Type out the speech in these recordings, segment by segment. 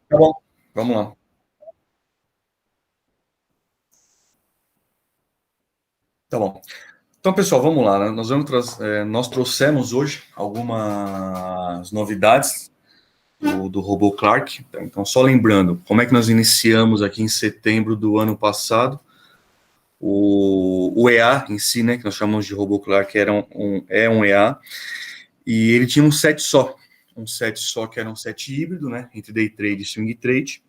Tá bom, vamos lá. Tá bom. Então, pessoal, vamos lá, né? Nós trouxemos hoje algumas novidades do Robô Clark. Tá? Então, só lembrando, como é que nós iniciamos aqui em setembro do ano passado, o EA em si, né, que nós chamamos de Robô Clark, é um EA, e ele tinha um set só que era um set híbrido, né, entre Day Trade e Swing Trade.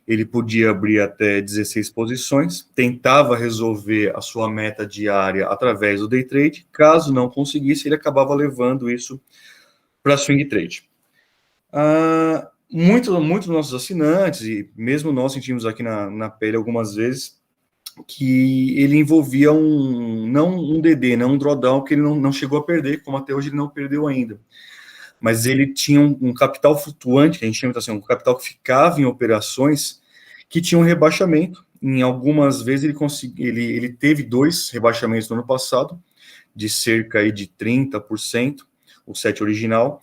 Ele podia abrir até 16 posições, tentava resolver a sua meta diária através do day trade. Caso não conseguisse, ele acabava levando isso para swing trade. Muitos dos nossos assinantes, e mesmo nós sentimos aqui na pele algumas vezes, que ele envolvia não um DD, não um drawdown, que ele não chegou a perder, como até hoje ele não perdeu ainda. Mas ele tinha um capital flutuante, que a gente chama assim, um capital que ficava em operações que tinha um rebaixamento. Em algumas vezes ele teve dois rebaixamentos no ano passado, de cerca aí de 30%, o set original.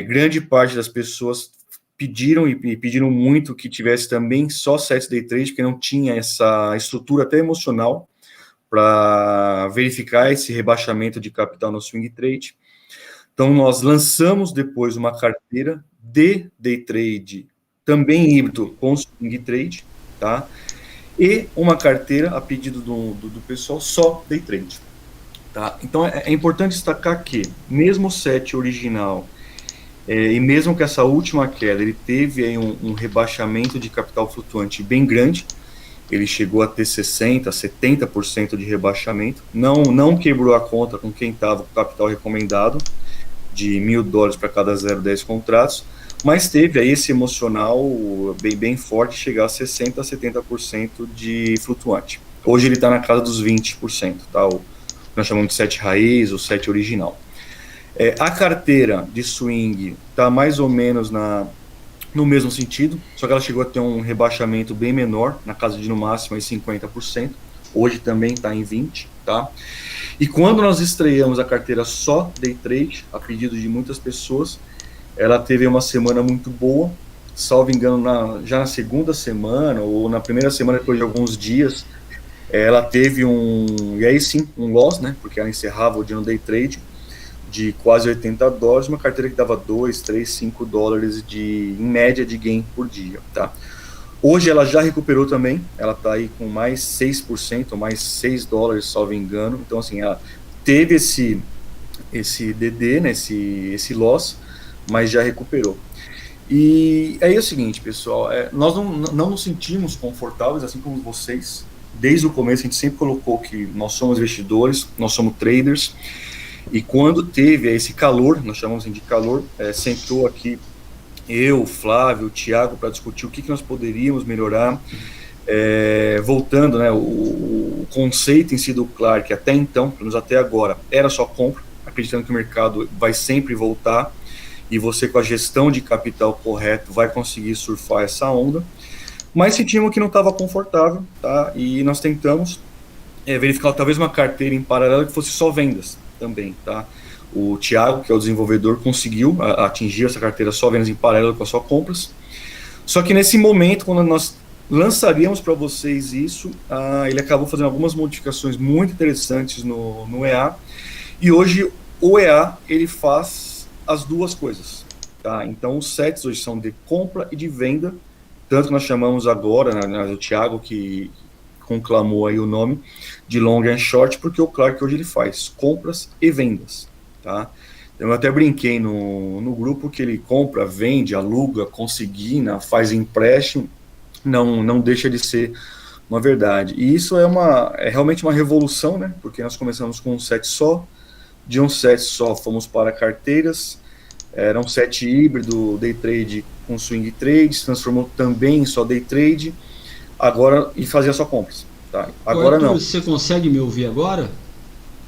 Grande parte das pessoas pediram muito que tivesse também só sets day trade, porque não tinha essa estrutura até emocional para verificar esse rebaixamento de capital no swing trade. Então, nós lançamos depois uma carteira de day trade, também híbrido com swing trade, tá? E uma carteira a pedido do pessoal só day trade, tá? Então, é importante destacar que, mesmo o set original, e mesmo que essa última queda, ele teve aí um rebaixamento de capital flutuante bem grande, ele chegou a ter 60%, 70% de rebaixamento, não quebrou a conta com quem estava com o capital recomendado, de $1.000 para cada 0,10 contratos, mas teve aí esse emocional bem forte, chegar a 60% a 70% de flutuante. Hoje ele está na casa dos 20%, tá? O que nós chamamos de set raiz, o set original. A carteira de swing está mais ou menos no mesmo sentido, só que ela chegou a ter um rebaixamento bem menor, na casa de no máximo aí 50%. Hoje também está em 20%, tá? E quando nós estreamos a carteira só Day Trade, a pedido de muitas pessoas, ela teve uma semana muito boa, salvo engano, já na segunda semana ou na primeira semana, depois de alguns dias, ela teve e aí sim, um loss, né, porque ela encerrava o dia no Day Trade, de quase $80, uma carteira que dava 2, 3, $5 em média de gain por dia, tá? Hoje ela já recuperou também, ela está aí com mais 6%, mais $6, salvo engano. Então, assim, ela teve esse DD, né, esse loss, mas já recuperou. E aí é o seguinte, pessoal, nós não nos sentimos confortáveis, assim como vocês. Desde o começo a gente sempre colocou que nós somos investidores, nós somos traders, e quando teve esse calor, nós chamamos de calor, sentou aqui eu, Flávio, o Thiago, para discutir o que nós poderíamos melhorar. Voltando, né, o conceito em si do Clark, até então, pelo menos até agora, era só compra, acreditando que o mercado vai sempre voltar e você, com a gestão de capital correto, vai conseguir surfar essa onda. Mas sentimos que não estava confortável, tá? E nós tentamos verificar talvez uma carteira em paralelo que fosse só vendas também, tá? O Thiago, que é o desenvolvedor, conseguiu atingir essa carteira só vendas em paralelo com as só compras. Só que nesse momento, quando nós lançaríamos para vocês isso, ele acabou fazendo algumas modificações muito interessantes no EA, e hoje o EA ele faz as duas coisas, tá? Então os sets hoje são de compra e de venda, tanto que nós chamamos agora, né, o Thiago que conclamou aí o nome de long and short, porque o Clark hoje ele faz compras e vendas, tá? Eu até brinquei no grupo que ele compra, vende, aluga, consigna, faz empréstimo, não deixa de ser uma verdade. E isso é realmente uma revolução, né? Porque nós começamos com um set só, de um set só fomos para carteiras, era um set híbrido, day trade com swing trade, se transformou também em só day trade, agora, e fazia só compras, tá? Ô Agora Arthur, não. você consegue me ouvir agora?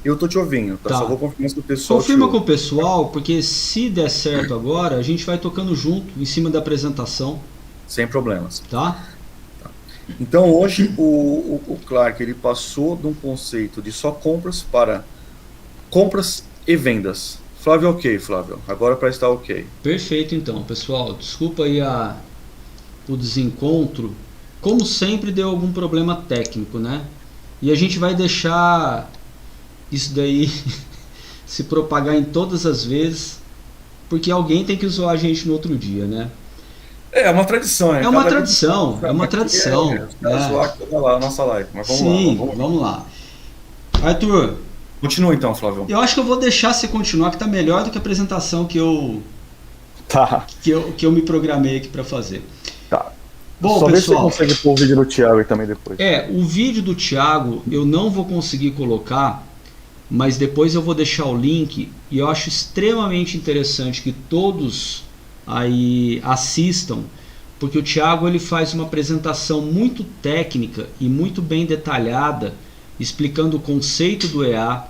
Eu tô te ouvindo, tá? Só Tá. vou confirmar se o pessoal te Confirma com ouve. o pessoal, porque se der certo agora, a gente vai tocando junto em cima da apresentação, Sem problemas. tá? Então hoje o Clark ele passou de um conceito de só compras para compras e vendas. Flávio, ok, Flávio. Agora para estar ok. Perfeito então, pessoal. Desculpa aí o desencontro, como sempre deu algum problema técnico, né? E a gente vai deixar isso daí se propagar em todas as vezes, porque alguém tem que zoar a gente no outro dia, né? É uma tradição, né? É uma tradição, é uma tradição. Zoar toda lá a nossa live. Mas vamos Sim, lá. vamos lá. Arthur, Continua então, Flávio. eu acho que eu vou deixar você continuar, que tá melhor do que a apresentação que eu Tá. que eu me programei aqui para fazer. Tá. Bom, Só pessoal, ver se você consegue pôr o vídeo do Thiago aí também depois. o vídeo do Thiago eu não vou conseguir colocar, mas depois eu vou deixar o link, e eu acho extremamente interessante que todos aí assistam, porque o Thiago ele faz uma apresentação muito técnica e muito bem detalhada, explicando o conceito do EA,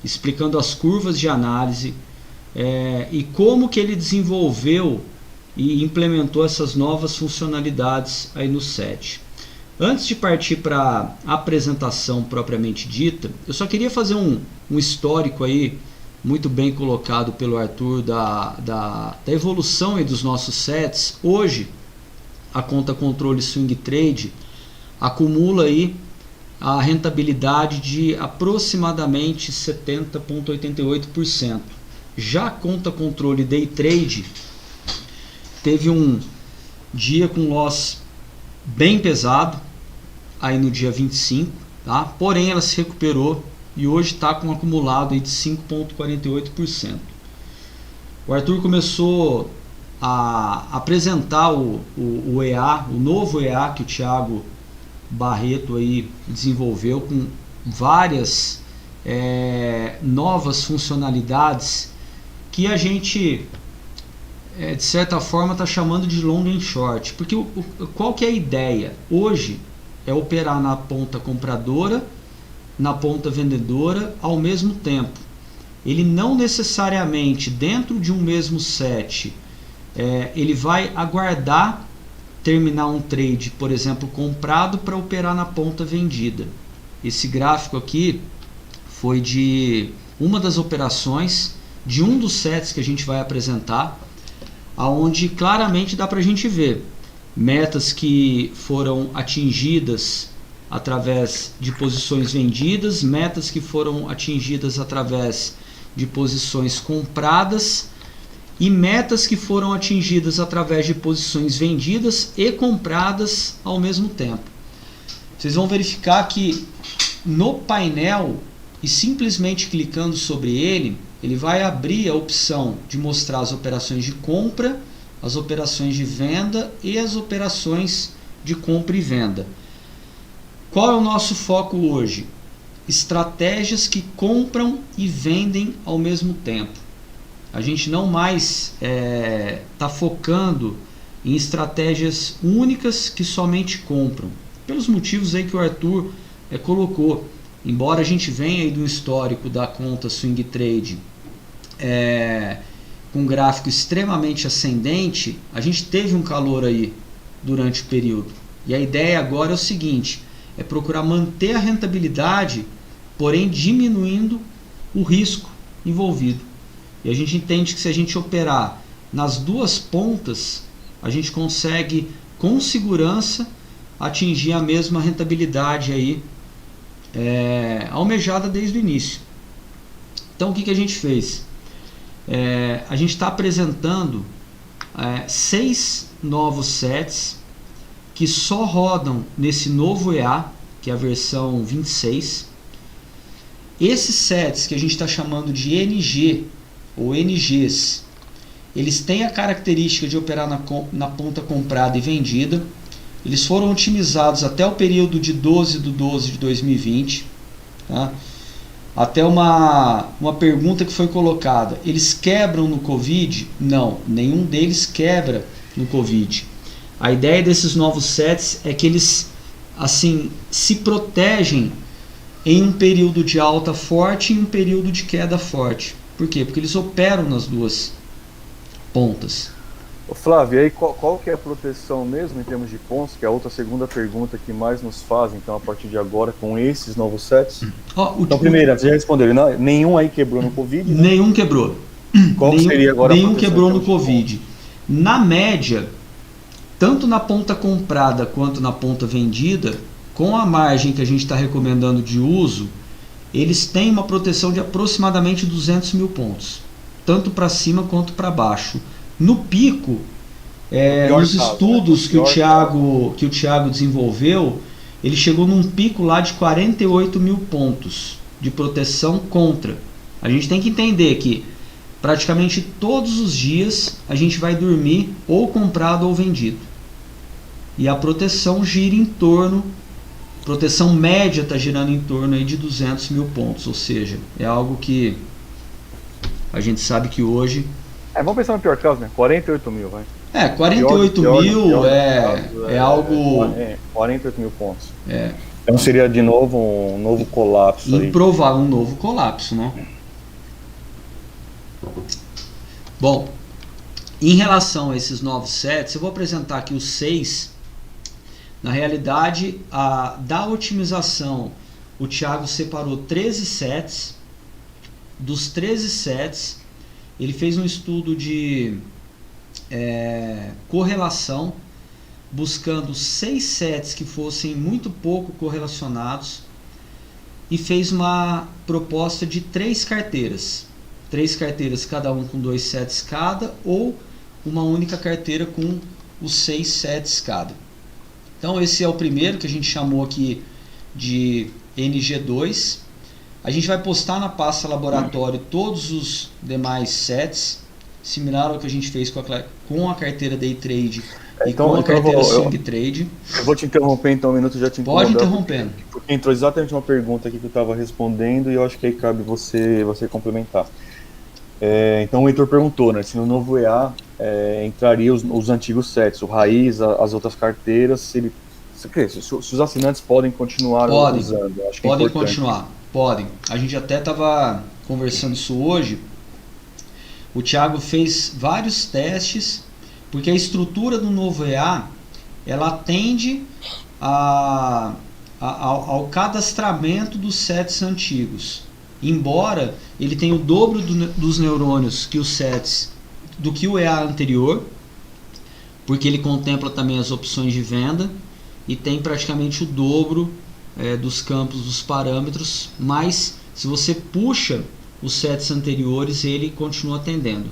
explicando as curvas de análise, e como que ele desenvolveu e implementou essas novas funcionalidades aí no set. Antes de partir para a apresentação propriamente dita, eu só queria fazer um histórico aí, muito bem colocado pelo Arthur, da evolução aí dos nossos sets. Hoje, a conta controle swing trade acumula aí a rentabilidade de aproximadamente 70,88%. Já a conta controle day trade teve um dia com loss bem pesado, aí no dia 25, tá? Porém ela se recuperou e hoje está com um acumulado aí de 5,48%. O Arthur começou a apresentar o EA, o novo EA que o Thiago Barreto aí desenvolveu, com várias novas funcionalidades que a gente de certa forma está chamando de long and short, porque qual que é a ideia? Hoje é operar na ponta compradora, na ponta vendedora ao mesmo tempo. Ele não necessariamente dentro de um mesmo set, ele vai aguardar terminar um trade, por exemplo, comprado, para operar na ponta vendida. Esse gráfico aqui foi de uma das operações de um dos sets que a gente vai apresentar, aonde claramente dá para a gente ver metas que foram atingidas através de posições vendidas, metas que foram atingidas através de posições compradas e metas que foram atingidas através de posições vendidas e compradas ao mesmo tempo. Vocês vão verificar que no painel, e simplesmente clicando sobre ele, ele vai abrir a opção de mostrar as operações de compra, as operações de venda e as operações de compra e venda. Qual é o nosso foco hoje? Estratégias que compram e vendem ao mesmo tempo. A gente não mais está focando em estratégias únicas que somente compram, pelos motivos aí que o Arthur colocou. Embora a gente venha aí do histórico da conta swing trade com um gráfico extremamente ascendente, a gente teve um calor aí durante o período. E a ideia agora é o seguinte, é procurar manter a rentabilidade, porém diminuindo o risco envolvido. E a gente entende que se a gente operar nas duas pontas, a gente consegue com segurança atingir a mesma rentabilidade aí, almejada desde o início. Então o que a gente fez? A gente está apresentando 6 novos sets que só rodam nesse novo EA, que é a versão 26. Esses sets que a gente está chamando de NG ou NGs, eles têm a característica de operar na ponta comprada e vendida. Eles foram otimizados até o período de 12/12 de 2020. Tá? Até uma pergunta que foi colocada: eles quebram no Covid? Não, nenhum deles quebra no Covid. A ideia desses novos sets é que eles assim se protegem em um período de alta forte e um período de queda forte. Por quê? Porque eles operam nas duas pontas. Ô Flávio, e aí qual que é a proteção mesmo em termos de pontos? Que é a outra segunda pergunta que mais nos fazem, então, a partir de agora, com esses novos sets. Então, primeiro, você já respondeu, não, nenhum aí quebrou no Covid? Né? Nenhum quebrou. Qual seria agora nenhum quebrou no Covid. Na média, tanto na ponta comprada quanto na ponta vendida, com a margem que a gente está recomendando de uso, eles têm uma proteção de aproximadamente 200 mil pontos, tanto para cima quanto para baixo. No pico, nos estudos que o Thiago desenvolveu, ele chegou num pico lá de 48 mil pontos de proteção contra. A gente tem que entender que praticamente todos os dias a gente vai dormir ou comprado ou vendido. E a proteção gira em torno, proteção média está girando em torno aí de 200 mil pontos. Ou seja, é algo que a gente sabe que hoje... vamos pensar no pior caso, né? 48 mil, vai. 48 mil é algo... 48 mil pontos. Então seria de novo um novo colapso. Improvável, um novo colapso, né? Bom, em relação a esses novos sets, eu vou apresentar aqui os 6. Na realidade, da otimização, o Thiago separou 13 sets. Dos 13 sets, ele fez um estudo de correlação, buscando 6 sets que fossem muito pouco correlacionados, e fez uma proposta de 3 carteiras. 3 carteiras, cada um com 2 sets cada, ou uma única carteira com os 6 sets cada. Então esse é o primeiro, que a gente chamou aqui de NG2. A gente vai postar na pasta laboratório todos os demais sets, similar ao que a gente fez com a carteira Day Trade e com a carteira Swing Trade. Eu vou te interromper então um minuto, já te incomodar. Pode interrompendo. Porque entrou exatamente uma pergunta aqui que eu estava respondendo e eu acho que aí cabe você complementar. Então o Heitor perguntou, né, se no novo EA entraria os antigos sets, o Raiz, as outras carteiras, se os assinantes podem continuar usando. Acho que podem continuar, podem. A gente até estava conversando isso hoje. O Thiago fez vários testes, porque a estrutura do novo EA, ela atende ao cadastramento dos sets antigos. Embora ele tenha o dobro dos neurônios que os sets do que o EA anterior, porque ele contempla também as opções de venda e tem praticamente o dobro dos campos dos parâmetros, mas se você puxa os sets anteriores, ele continua atendendo.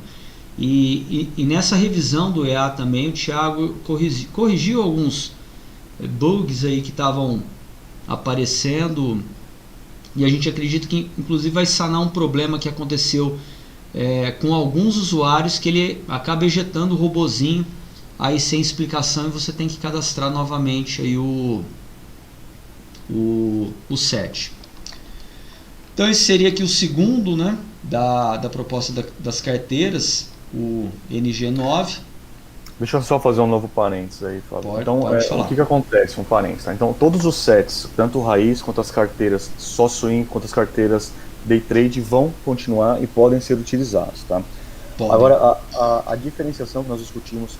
E nessa revisão do EA também o Thiago corrigiu alguns bugs aí que estavam aparecendo, e a gente acredita que inclusive vai sanar um problema que aconteceu com alguns usuários, que ele acaba ejetando o robozinho aí sem explicação e você tem que cadastrar novamente aí o set. Então esse seria aqui o segundo, né, da proposta das carteiras, o NG9. Deixa eu só fazer um novo parênteses aí, Fábio. Então, pode falar. O que acontece? Um parênteses, tá? Então, todos os sets, tanto o Raiz quanto as carteiras só swing, quanto as carteiras Day Trade, vão continuar e podem ser utilizados, tá? Agora, a diferenciação que nós discutimos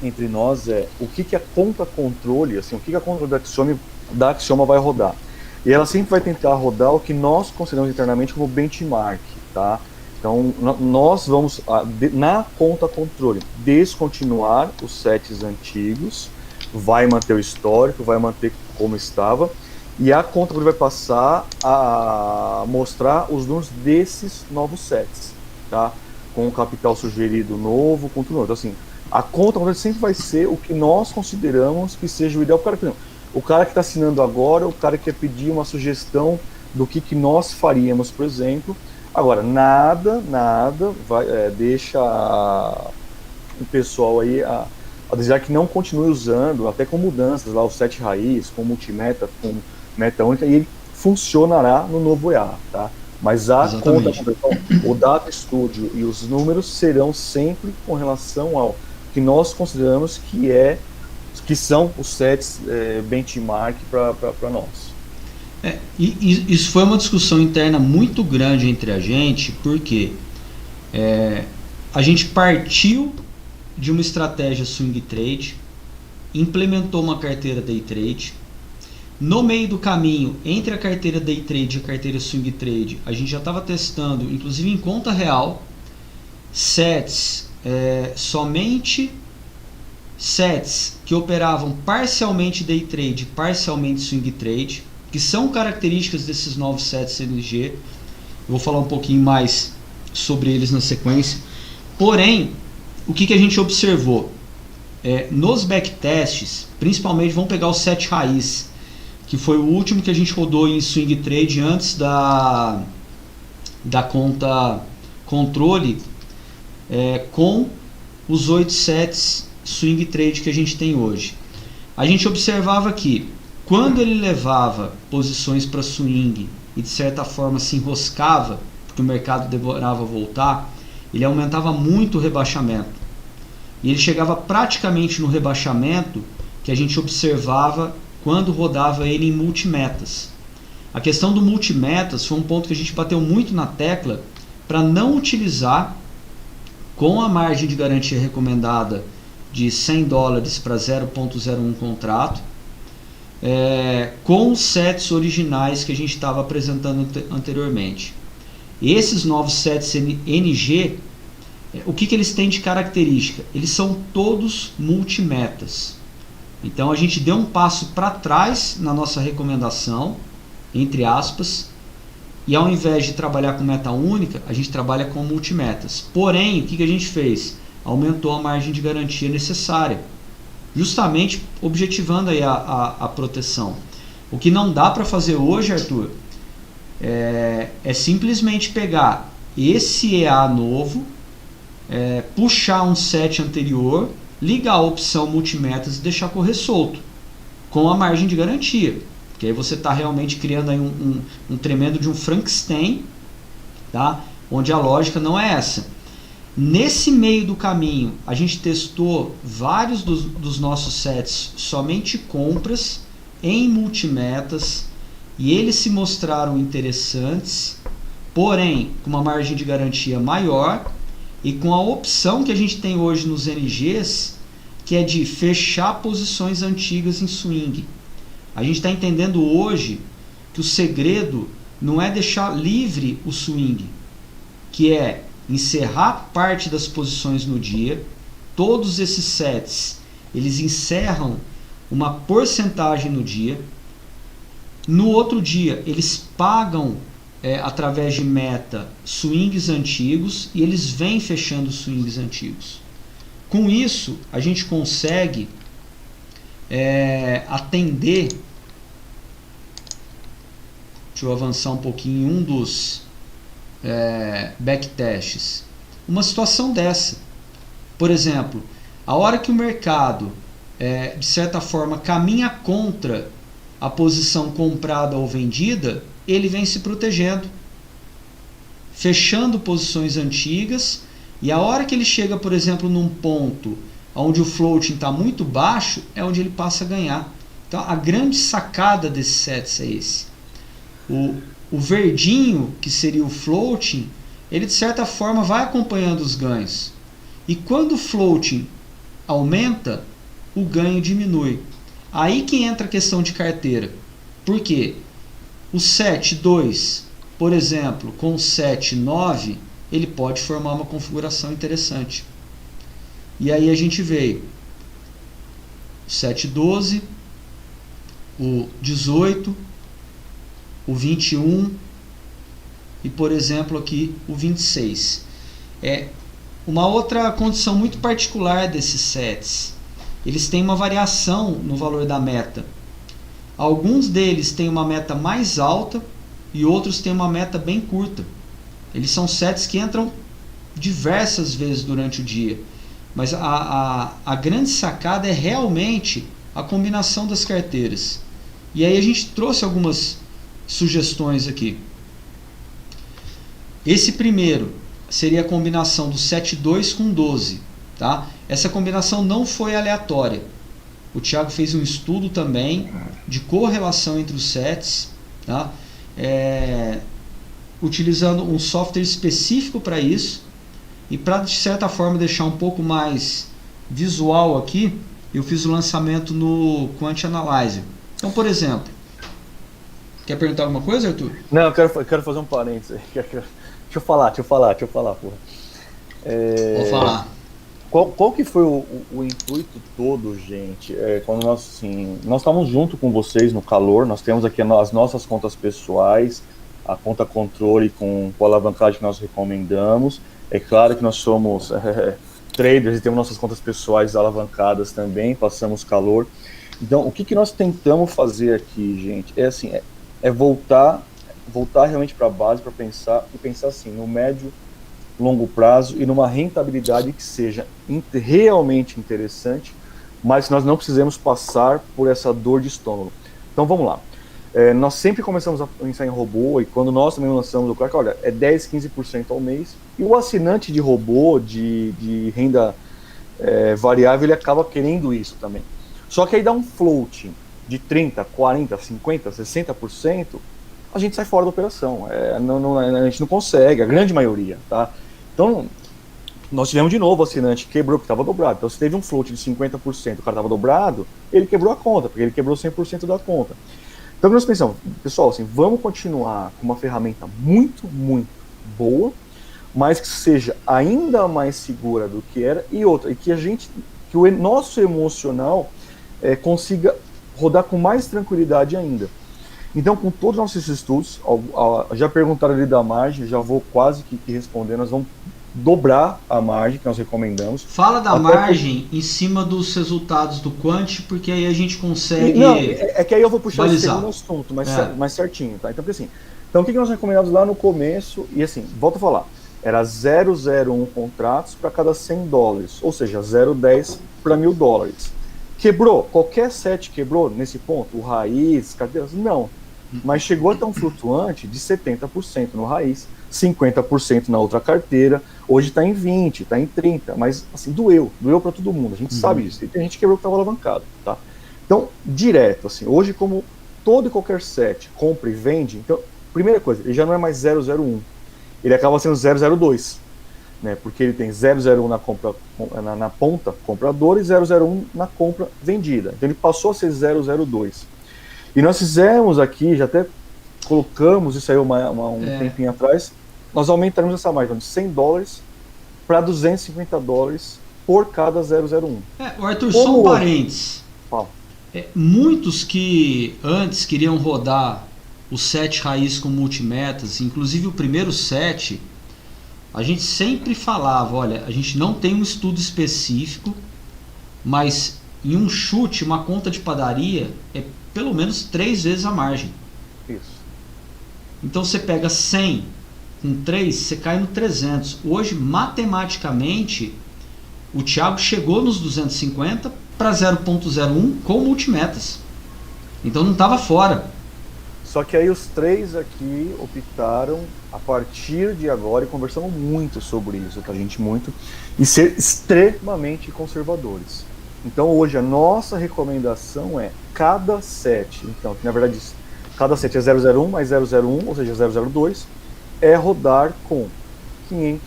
entre nós é o que a conta controle, assim, o que a conta da Axioma vai rodar. E ela sempre vai tentar rodar o que nós consideramos internamente como benchmark, tá? Então, nós vamos, na conta controle, descontinuar os sets antigos, vai manter o histórico, vai manter como estava, e a conta controle vai passar a mostrar os números desses novos sets, tá? Com o capital sugerido novo, com tudo novo. Então, assim, a conta controle sempre vai ser o que nós consideramos que seja o ideal. O cara que está assinando agora, o cara que quer pedir uma sugestão do que nós faríamos, por exemplo. Agora, nada deixa o pessoal aí a desejar que não continue usando, até com mudanças lá, o set raiz, com multimeta, com meta única, e ele funcionará no novo EA, tá? Mas a conta, o Data Studio e os números serão sempre com relação ao que nós consideramos que são os sets benchmark para nós. Isso foi uma discussão interna muito grande entre a gente, porque a gente partiu de uma estratégia swing trade, implementou uma carteira day trade. No meio do caminho, entre a carteira day trade e a carteira swing trade, a gente já estava testando, inclusive em conta real, sets somente sets que operavam parcialmente day trade, parcialmente swing trade, que são características desses novos sets NG. Eu vou falar um pouquinho mais sobre eles na sequência. Porém, o que a gente observou? Nos backtests, principalmente, vamos pegar o set raiz, que foi o último que a gente rodou em swing trade antes da conta controle, com os 8 sets swing trade que a gente tem hoje. A gente observava que quando ele levava posições para swing e de certa forma se enroscava, porque o mercado demorava a voltar, ele aumentava muito o rebaixamento. E ele chegava praticamente no rebaixamento que a gente observava quando rodava ele em multimetas. A questão do multimetas foi um ponto que a gente bateu muito na tecla para não utilizar com a margem de garantia recomendada de $100 para 0,01 contrato, com os sets originais que a gente estava apresentando anteriormente. Esses novos sets NG, o que eles têm de característica? Eles são todos multimetas. Então a gente deu um passo para trás na nossa recomendação, entre aspas, e ao invés de trabalhar com meta única, a gente trabalha com multimetas. Porém, o que a gente fez? Aumentou a margem de garantia necessária, justamente objetivando aí a proteção. O que não dá para fazer hoje, Arthur, é simplesmente pegar esse EA novo, puxar um set anterior, ligar a opção multimetas e deixar correr solto, com a margem de garantia. Porque aí você está realmente criando aí um tremendo de um Frankenstein, tá? Onde a lógica não é essa. Nesse meio do caminho, a gente testou vários dos nossos sets somente compras em multimetas, e eles se mostraram interessantes, porém com uma margem de garantia maior e com a opção que a gente tem hoje nos NGs, que é de fechar posições antigas em swing. A gente está entendendo hoje que o segredo não é deixar livre o swing, que é encerrar parte das posições no dia. Todos esses sets, eles encerram uma porcentagem no dia. No outro dia, eles pagam através de meta swings antigos, e eles vêm fechando swings antigos. Com isso, a gente consegue atender. Deixa eu avançar um pouquinho em um dos backtests. Uma situação dessa. Por exemplo, a hora que o mercado, de certa forma, caminha contra a posição comprada ou vendida, ele vem se protegendo, fechando posições antigas, e a hora que ele chega, por exemplo, num ponto onde o floating está muito baixo, é onde ele passa a ganhar. Então a grande sacada desses sets é esse. O verdinho, que seria o floating, ele de certa forma vai acompanhando os ganhos. E quando o floating aumenta, o ganho diminui. Aí que entra a questão de carteira. Por quê? O set 2, por exemplo, com o set 9, ele pode formar uma configuração interessante. E aí a gente veio o set 12, o 18, o 21 e, por exemplo, aqui o 26. Uma outra condição muito particular desses sets. Eles têm uma variação no valor da meta. Alguns deles têm uma meta mais alta e outros têm uma meta bem curta. Eles são sets que entram diversas vezes durante o dia. Mas a grande sacada é realmente a combinação das carteiras. E aí a gente trouxe algumas sugestões aqui. Esse primeiro seria a combinação do set 2 com 12. Tá? Essa combinação não foi aleatória. O Thiago fez um estudo também de correlação entre os sets, tá? Utilizando um software específico para isso. E para, de certa forma, deixar um pouco mais visual aqui, eu fiz o lançamento no Quant Analyzer. Então, por exemplo, quer perguntar alguma coisa, Arthur? Não, eu quero fazer um parênteses. Deixa eu falar, porra. Vou falar. Qual que foi o intuito todo, gente? Quando nós, assim, nós estamos junto com vocês no calor, nós temos aqui as nossas contas pessoais, a conta controle com a alavancagem que nós recomendamos. É claro que nós somos traders e temos nossas contas pessoais alavancadas também, passamos calor. Então, o que nós tentamos fazer aqui, gente, é voltar realmente para a base, para pensar assim, no médio, longo prazo e numa rentabilidade que seja realmente interessante, mas que nós não precisemos passar por essa dor de estômago. Então, vamos lá. Nós sempre começamos a pensar em robô, e quando nós também lançamos o Clark, olha, é 10, 15% ao mês, e o assinante de robô, de renda variável, ele acaba querendo isso também. Só que aí dá um float de 30, 40, 50, 60%, a gente sai fora da operação. A gente não consegue, a grande maioria, tá? Então, nós tivemos de novo o assinante que quebrou, porque estava dobrado. Então, se teve um float de 50%, o cara estava dobrado, ele quebrou a conta, porque ele quebrou 100% da conta. Então, nós pensamos, pessoal, assim, vamos continuar com uma ferramenta muito, muito boa, mas que seja ainda mais segura do que era, e outra, e que o nosso emocional consiga rodar com mais tranquilidade ainda. Então, com todos os nossos estudos, já perguntaram ali da margem, já vou quase que responder, nós vamos dobrar a margem que nós recomendamos. Fala da margem em cima dos resultados do Quant, porque aí a gente consegue... Não, que aí eu vou puxar esse segundo assunto, mais certinho, tá? Então, assim, o que nós recomendamos lá no começo, e assim, volto a falar, era 0,01 contratos para cada $100, ou seja, 0,10 para $1.000. Quebrou? Qualquer set quebrou nesse ponto? O raiz, carteiras? Não. Mas chegou até um flutuante de 70% no raiz, 50% na outra carteira, hoje está em 20%, está em 30%, mas assim, doeu para todo mundo, a gente sabe disso, e tem gente que quebrou que estava alavancado, tá? Então, direto, assim, hoje como todo e qualquer set compra e vende, então, primeira coisa, ele já não é mais 001, ele acaba sendo 002, né, porque ele tem 001 na compra, na ponta compradora e 001 na compra vendida, então ele passou a ser 002. E nós fizemos aqui, já até colocamos, isso aí um tempinho atrás, nós aumentaremos essa margem de $100 para $250 por cada 001. O Arthur, só um parênteses. Muitos que antes queriam rodar o set raiz com multimetas, inclusive o primeiro set, a gente sempre falava, olha, a gente não tem um estudo específico, mas em um chute, uma conta de padaria é pelo menos 3 vezes a margem. Isso. Então você pega 100 com 3, você cai no 300. Hoje, matematicamente, o Thiago chegou nos 250 para 0,01 com multimetas. Então não estava fora. Só que aí os três aqui optaram, a partir de agora, e conversamos muito sobre isso, tá, gente? Muito, e ser extremamente conservadores. Então hoje a nossa recomendação é cada set, então, na verdade cada set é 001 mais 001, ou seja, 002, é rodar com $500.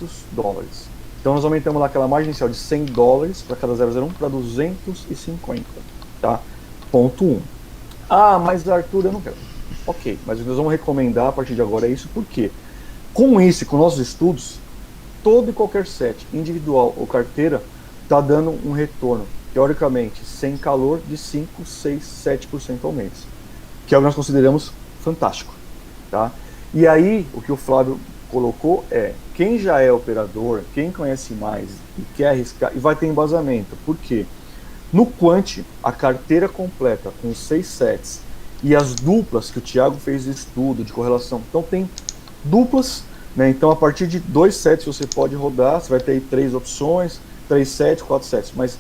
Então nós aumentamos lá aquela margem inicial de $100 para cada 001 para 250, tá? Ponto 1. Ah, mas Arthur, eu não quero. Ok, mas nós vamos recomendar a partir de agora isso, porque com isso, com nossos estudos, todo e qualquer set, individual ou carteira, está dando um retorno, teoricamente, sem calor, de 5, 6, 7% ao mês, que é o que nós consideramos fantástico, tá? E aí, o que o Flávio colocou é, quem já é operador, quem conhece mais e quer arriscar, e vai ter embasamento. Por quê? No Quant, a carteira completa com 6 sets e as duplas que o Thiago fez de estudo, de correlação, então tem duplas, né? Então a partir de 2 sets você pode rodar, você vai ter aí 3 opções, 3 sets, 4 sets, mas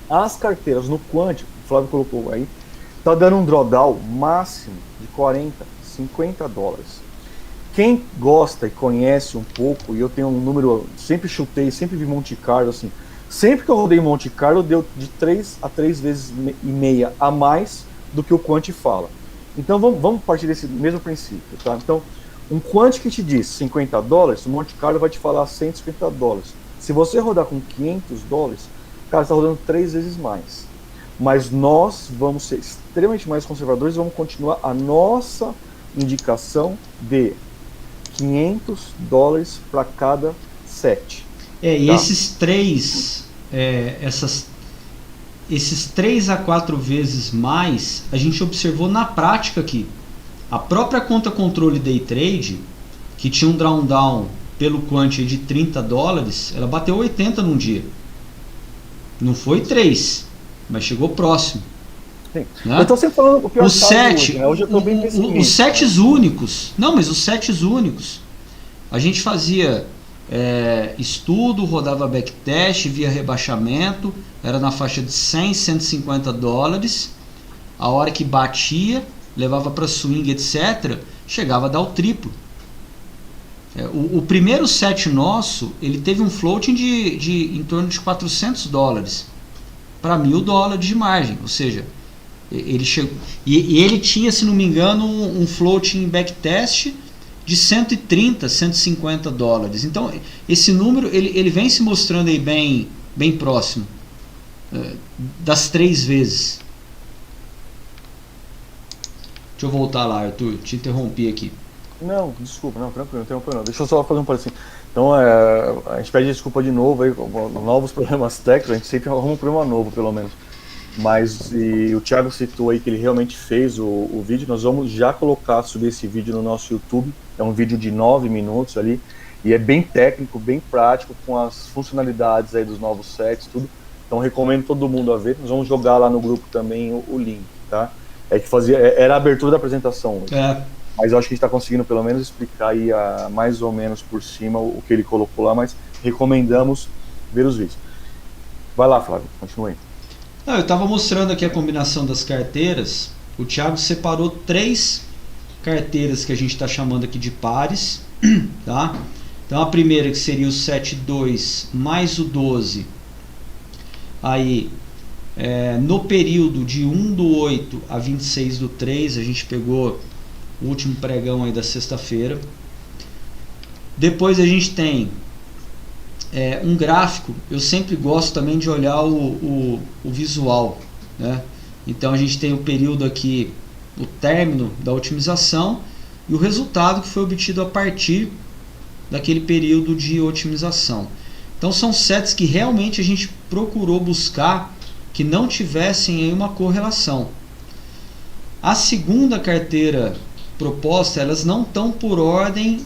as carteiras no Quant, o Flávio colocou aí, tá dando um drawdown máximo de $40, $50. Quem gosta e conhece um pouco, e eu tenho um número, sempre chutei, sempre vi Monte Carlo, assim, sempre que eu rodei Monte Carlo, deu de 3 a 3 vezes e meia a mais do que o Quant fala. Então vamos partir desse mesmo princípio, tá? Então, um Quant que te diz $50, o Monte Carlo vai te falar $150. Se você rodar com $500, cara, você está rodando 3 vezes mais. Mas nós vamos ser extremamente mais conservadores e vamos continuar a nossa indicação de $500 para cada set. E esses 3 esses 3 a 4 vezes mais, a gente observou na prática aqui. A própria conta controle day trade, que tinha um drawdown pelo quant de $30, ela bateu 80 num dia. Não foi 3, mas chegou próximo. Sim. Né? Eu estou sempre falando o pior Os sete, hoje, né? Hoje eu estou bem pessimista. Os sets únicos. Não, mas os sets únicos. A gente fazia estudo, rodava backtest, via rebaixamento, era na faixa de 100, $150. A hora que batia, levava para swing, etc., chegava a dar o triplo. O primeiro set nosso, ele teve um floating em torno de $400 para $1.000 de margem, ou seja, ele chegou, e ele tinha, se não me engano, um floating em backtest de $130, $150. Então esse número ele vem se mostrando aí bem próximo das 3 vezes. Deixa eu voltar lá, Arthur, te interrompi aqui. Não, desculpa, não, tranquilo, não interrompa não. Deixa eu só fazer um parecer. Então, a gente pede desculpa de novo aí, com novos problemas técnicos, a gente sempre arruma um problema novo, pelo menos. Mas o Thiago citou aí que ele realmente fez o vídeo, nós vamos já subir esse vídeo no nosso YouTube, é um vídeo de 9 minutos ali, e é bem técnico, bem prático, com as funcionalidades aí dos novos sets, tudo. Então recomendo todo mundo a ver, nós vamos jogar lá no grupo também o link, tá? Era a abertura da apresentação. Mas eu acho que a gente está conseguindo pelo menos explicar aí mais ou menos por cima o que ele colocou lá, mas recomendamos ver os vídeos. Vai lá, Flávio, continue aí. Eu estava mostrando aqui a combinação das carteiras. O Thiago separou 3 carteiras que a gente está chamando aqui de pares, tá? Então a primeira, que seria o 7-2 mais o 12, aí no período de 1/8 a 26/3, a gente pegou o último pregão aí da sexta-feira. Depois a gente tem um gráfico. Eu sempre gosto também de olhar o visual, né? Então a gente tem o período aqui, o término da otimização e o resultado que foi obtido a partir daquele período de otimização. Então são sets que realmente a gente procurou buscar que não tivessem aí uma correlação. A segunda carteira proposta, elas não estão por ordem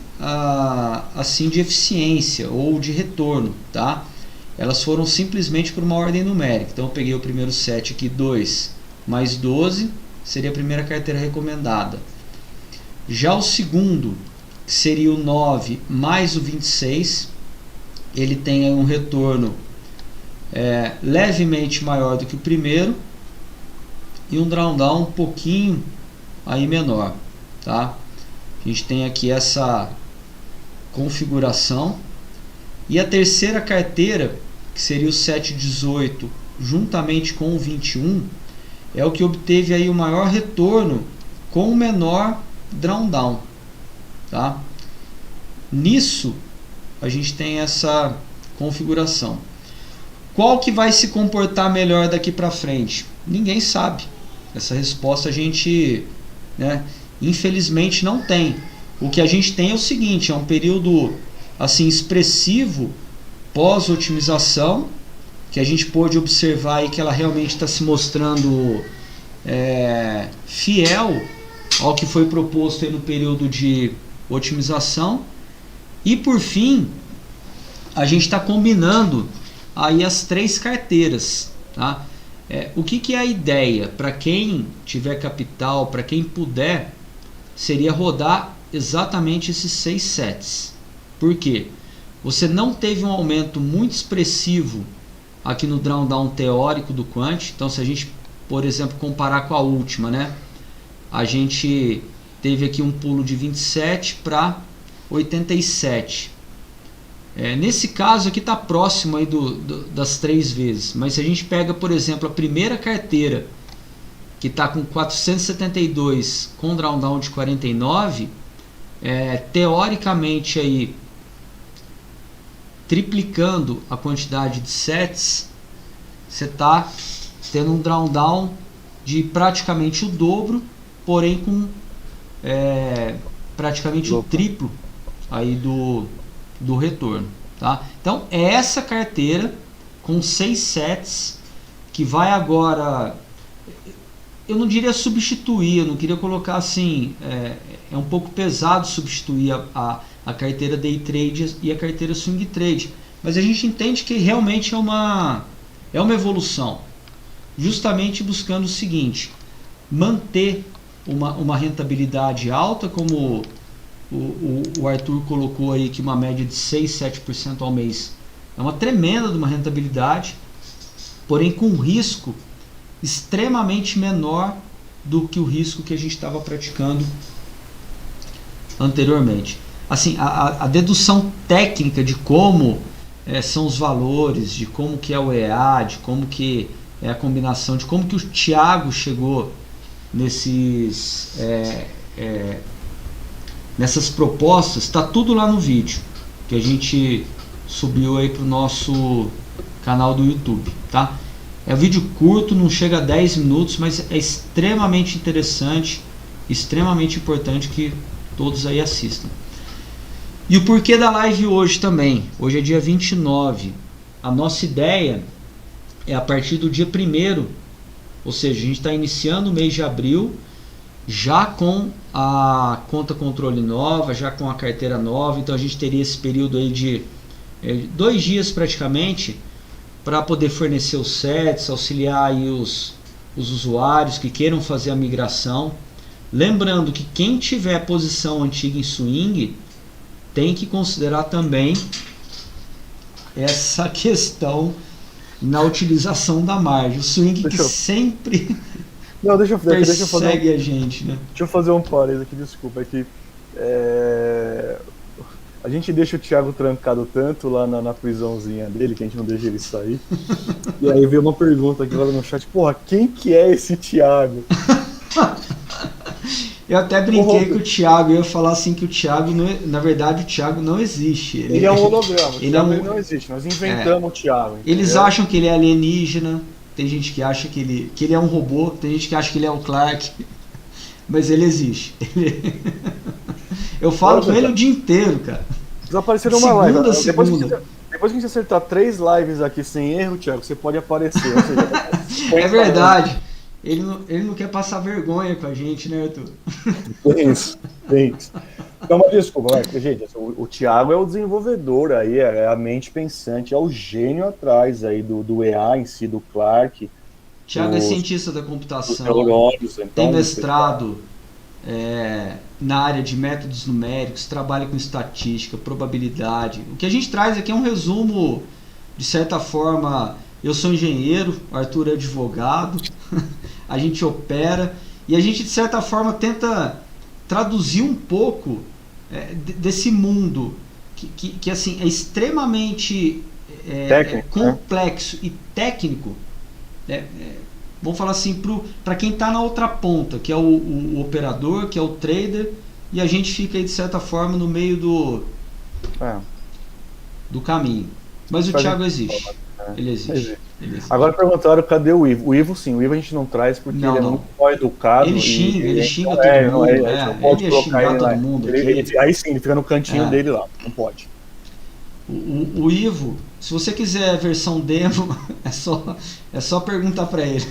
assim de eficiência ou de retorno, tá? Elas foram simplesmente por uma ordem numérica. Então eu peguei o primeiro set aqui, 2 mais 12, seria a primeira carteira recomendada. Já o segundo, que seria o 9 mais o 26, ele tem aí um retorno levemente maior do que o primeiro e um drawdown um pouquinho aí menor, tá? A gente tem aqui essa configuração. E a terceira carteira, que seria o 718 juntamente com o 21, é o que obteve aí o maior retorno com o menor drawdown, tá? Nisso a gente tem essa configuração. Qual que vai se comportar melhor daqui para frente? Ninguém sabe. Essa resposta a gente, infelizmente não tem. O que a gente tem é o seguinte: é um período assim expressivo pós-otimização, que a gente pôde observar aí que ela realmente está se mostrando fiel ao que foi proposto aí no período de otimização. E por fim, a gente está combinando aí as 3 carteiras, tá? O que é a ideia? Para quem tiver capital, para quem puder, seria rodar exatamente esses 6 sets. Por quê? Você não teve um aumento muito expressivo aqui no drawdown teórico do Quant. Então se a gente, por exemplo, comparar com a última, a gente teve aqui um pulo de 27 para 87. Nesse caso aqui está próximo aí das 3 vezes. Mas se a gente pega, por exemplo, a primeira carteira, que está com 472 com drawdown de 49, teoricamente aí triplicando a quantidade de sets, você está tendo um drawdown de praticamente o dobro, porém com praticamente o triplo aí do retorno, tá? Então é essa carteira com 6 sets, que vai agora, eu não diria substituir, eu não queria colocar assim, é um pouco pesado substituir a carteira Day Trade e a carteira Swing Trade, mas a gente entende que realmente é uma evolução, justamente buscando o seguinte, manter uma rentabilidade alta, como o Arthur colocou aí, que uma média de 6, 7% ao mês é uma tremenda de uma rentabilidade, porém com um risco extremamente menor do que o risco que a gente estava praticando anteriormente. Assim, a dedução técnica de como são os valores, de como que é o EA, de como que é a combinação, de como que o Thiago chegou nessas propostas, está tudo lá no vídeo que a gente subiu aí para o nosso canal do YouTube, tá? É um vídeo curto, não chega a 10 minutos, mas é extremamente interessante, extremamente importante que todos aí assistam. E o porquê da live hoje também. Hoje é dia 29. A nossa ideia é a partir do dia 1º, ou seja, a gente está iniciando o mês de abril, já com a conta controle nova, já com a carteira nova, então a gente teria esse período aí de 2 dias praticamente, para poder fornecer os sets, auxiliar aí os usuários que queiram fazer a migração. Lembrando que quem tiver posição antiga em swing tem que considerar também essa questão na utilização da margem. O swing sempre persegue a gente, né? Deixa eu fazer um parênteses aqui, desculpa, é que a gente deixa o Thiago trancado tanto lá na prisãozinha dele, que a gente não deixa ele sair. E aí veio uma pergunta aqui lá no chat, porra, quem que é esse Thiago? Eu até brinquei com o Thiago, eu ia falar assim que o Thiago, na verdade o Thiago não existe. Ele é um holograma, ele não existe, nós inventamos o Thiago. Entendeu? Eles acham que ele é alienígena, tem gente que acha que ele é um robô, tem gente que acha que ele é o Clark, mas ele existe. Eu falo com ele o dia inteiro, cara. Precisa aparecer numa live. Depois que a gente acertar 3 lives aqui sem erro, Thiago, você pode aparecer. Ou seja, é verdade. Ele não quer passar vergonha com a gente, né, Arthur? Tem isso. Então, mas desculpa, gente, o Thiago é o desenvolvedor aí, é a mente pensante, é o gênio atrás aí do EA em si, do Clark. Thiago é cientista da computação, então, tem mestrado na área de métodos numéricos, trabalha com estatística, probabilidade. O que a gente traz aqui é um resumo, de certa forma. Eu sou engenheiro, o Arthur é advogado, a gente opera e a gente de certa forma tenta traduzir um pouco desse mundo que assim, é extremamente complexo, né? E técnico, vamos falar assim, para quem está na outra ponta, que é o operador, que é o trader, e a gente fica aí de certa forma no meio do caminho. Mas o Thiago existe. Ele existe. Agora perguntaram cadê o Ivo. O Ivo sim, o Ivo a gente não traz porque ele é muito mal educado. Ele xinga todo mundo. Ele ia xingar todo mundo. Aí sim, ele fica no cantinho dele lá, não pode. O Ivo, se você quiser a versão demo, é só perguntar pra ele.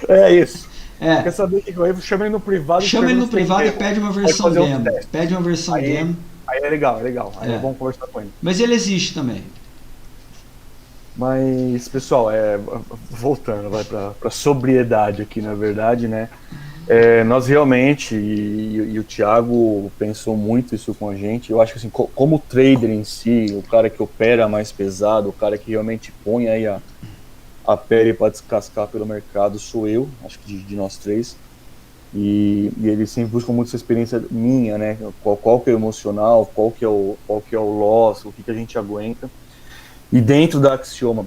É isso. Quer saber o que o Ivo? Chama ele no privado. Chama ele no privado e pede uma versão demo. Pede uma versão demo. Aí é legal. Aí é bom conversar com ele. Mas ele existe também. Mas, pessoal, voltando para sobriedade aqui, na verdade, né? Nós realmente, e o Thiago pensou muito isso com a gente, eu acho que assim, como trader em si, o cara que opera mais pesado, o cara que realmente põe aí a pele para descascar pelo mercado, sou eu, acho que de nós três, e ele sempre busca muito essa experiência minha, né? Qual que é o emocional, qual que é o loss, o que a gente aguenta. E dentro da Axioma,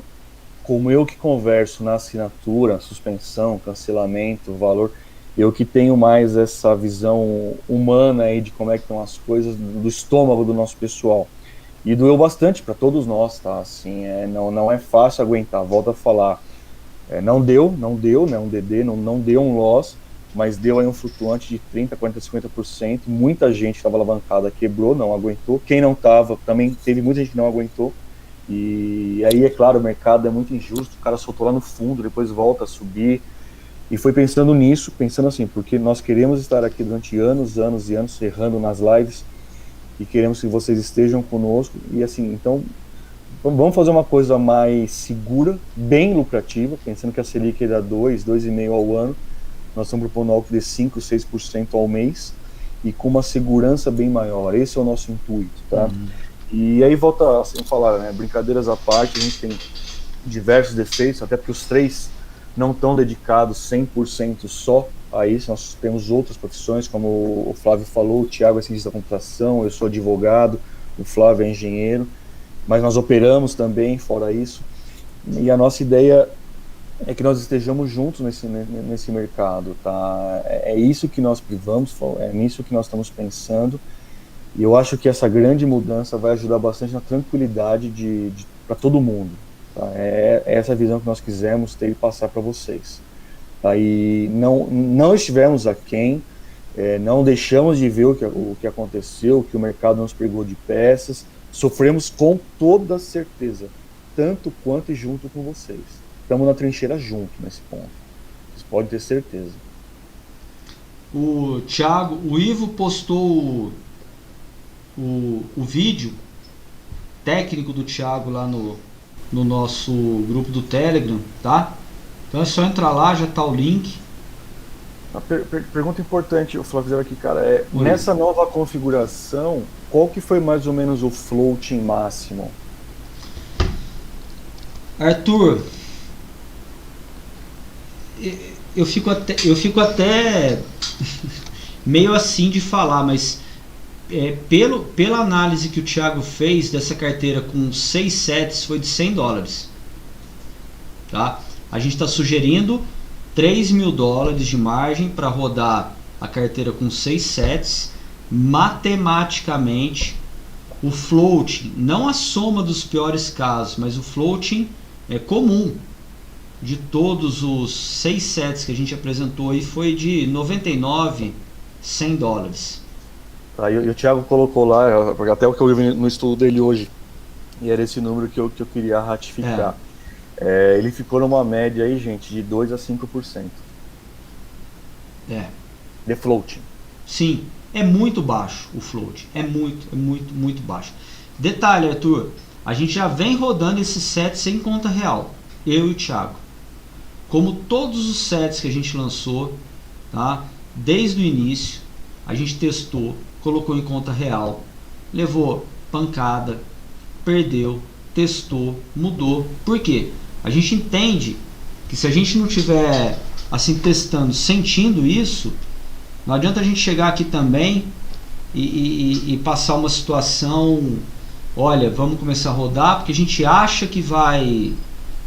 como eu que converso na assinatura, suspensão, cancelamento, valor, eu que tenho mais essa visão humana aí de como é que estão as coisas, do estômago do nosso pessoal. E doeu bastante para todos nós, tá? Assim, não é fácil aguentar, volto a falar. Não deu, né? Um DD, não deu um loss, mas deu aí um flutuante de 30%, 40%, 50%. Muita gente estava alavancada, quebrou, não aguentou. Quem não estava, também teve muita gente que não aguentou. E aí, é claro, o mercado é muito injusto, o cara soltou lá no fundo, depois volta a subir. E foi pensando nisso, pensando assim, porque nós queremos estar aqui durante anos, anos e anos, errando nas lives, e queremos que vocês estejam conosco. E assim, então, vamos fazer uma coisa mais segura, bem lucrativa, pensando que a Selic dá 2,5% ao ano. Nós estamos propondo algo de 5%, 6% ao mês, e com uma segurança bem maior. Esse é o nosso intuito, tá? E aí volta a falar, né, brincadeiras à parte, a gente tem diversos defeitos, até porque os três não estão dedicados 100% só a isso. Nós temos outras profissões, como o Flávio falou, o Thiago é cientista da computação, eu sou advogado, o Flávio é engenheiro, mas nós operamos também, fora isso, e a nossa ideia é que nós estejamos juntos nesse mercado, tá? É isso que nós privamos, é nisso que nós estamos pensando, e eu acho que essa grande mudança vai ajudar bastante na tranquilidade para todo mundo. Tá? É essa visão que nós quisemos ter e passar para vocês. Tá? E não estivemos aquém, não deixamos de ver o que aconteceu, o que o mercado nos pegou de peças, sofremos com toda certeza, tanto quanto e junto com vocês. Estamos na trincheira junto nesse ponto, vocês podem ter certeza. O Thiago, o Ivo postou o vídeo técnico do Thiago lá no nosso grupo do Telegram, tá? Então é só entrar lá, já tá o link. Uma pergunta importante, o Flávio aqui, cara, nessa nova configuração, qual que foi mais ou menos o floating máximo? Arthur, eu fico até meio assim de falar, mas pela análise que o Thiago fez dessa carteira com 6 sets, foi de $100, tá? A gente está sugerindo $3.000 de margem para rodar a carteira com 6 sets. Matematicamente, o floating, não a soma dos piores casos, mas o floating é comum de todos os 6 sets que a gente apresentou aí, foi de $99, $100. Tá, e o Thiago colocou lá, porque até o que eu vi no estudo dele hoje, e era esse número que eu queria ratificar. Ele ficou numa média aí, gente, de 2 a 5%. De floating. Sim, é muito baixo o float. É muito baixo. Detalhe, Arthur, a gente já vem rodando esses sets sem conta real. Eu e o Thiago. Como todos os sets que a gente lançou, tá? Desde o início, a gente testou, colocou em conta real, levou pancada, perdeu, testou, mudou. Por quê? A gente entende que se a gente não tiver assim testando, sentindo isso, não adianta a gente chegar aqui também e passar uma situação, olha, vamos começar a rodar porque a gente acha que vai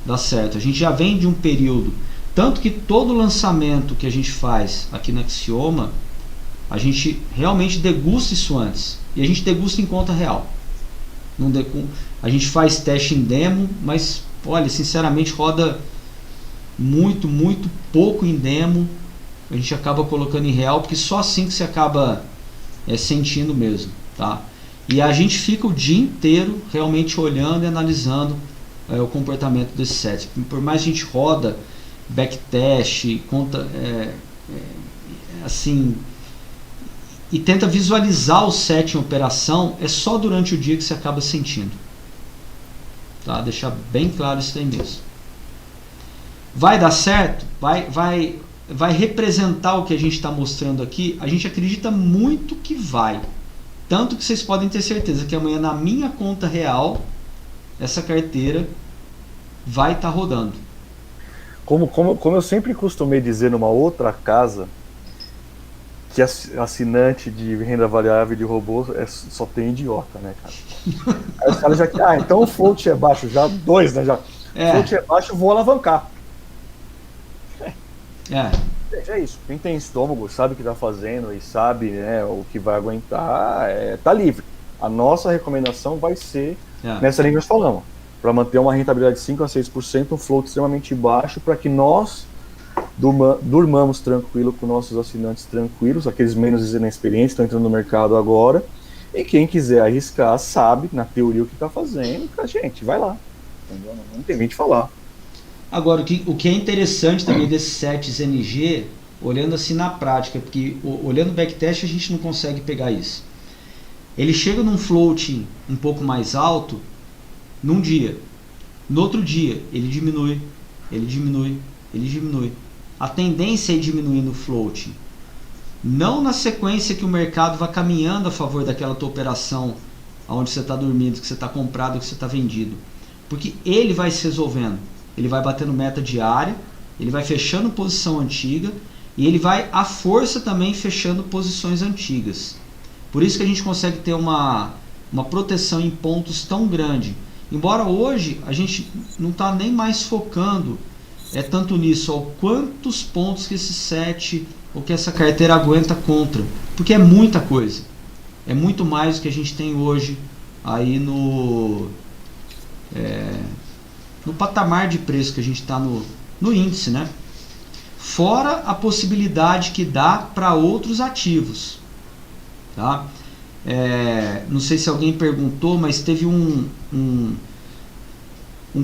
dar certo. A gente já vem de um período, tanto que todo lançamento que a gente faz aqui na Axioma, a gente realmente degusta isso antes, e a gente degusta em conta real. A gente faz teste em demo, mas olha, sinceramente roda muito pouco em demo. A gente acaba colocando em real, porque só assim que você acaba sentindo mesmo, tá? E a gente fica o dia inteiro realmente olhando e analisando o comportamento desse set. Por mais que a gente roda backtest, conta assim, e tenta visualizar o set em operação, é só durante o dia que você acaba sentindo, tá? Deixar bem claro isso aí mesmo. Vai dar certo? Vai representar o que a gente está mostrando aqui? A gente acredita muito que vai. Tanto que vocês podem ter certeza que amanhã na minha conta real, essa carteira vai estar rodando. Como eu sempre costumei dizer numa outra casa, que assinante de renda variável de robô só tem idiota, né, cara? Aí os caras já... então o float é baixo, já 2, né? Já. O float é baixo, vou alavancar. É isso. Quem tem estômago, sabe o que está fazendo e sabe, né, o que vai aguentar, tá livre. A nossa recomendação vai ser nessa linha que nós falamos, para manter uma rentabilidade de 5 a 6%, um float extremamente baixo, para que nós durmamos tranquilo com nossos assinantes tranquilos, aqueles menos inexperientes estão entrando no mercado agora, E quem quiser arriscar sabe, na teoria, o que está fazendo, a gente vai lá. Entendeu? Não tem nem de falar. Agora, o que é interessante também desses sets NG, olhando assim na prática, porque olhando o backtest a gente não consegue pegar isso. Ele chega num floating um pouco mais alto num dia. No outro dia, ele diminui, ele diminui, ele diminui. A tendência é diminuir no floating. Não na sequência que o mercado vai caminhando a favor daquela tua operação, onde você está dormindo, que você está comprado, que você está vendido. Porque ele vai se resolvendo. Ele vai batendo meta diária, ele vai fechando posição antiga e ele vai à força também fechando posições antigas. Por isso que a gente consegue ter uma proteção em pontos tão grande. Embora hoje a gente não está nem mais focando tanto nisso, ó, quantos pontos que esse set ou que essa carteira aguenta contra. Porque é muita coisa. É muito mais do que a gente tem hoje aí no patamar de preço que a gente está no índice, né? Fora a possibilidade que dá para outros ativos. Tá? Não sei se alguém perguntou, mas teve um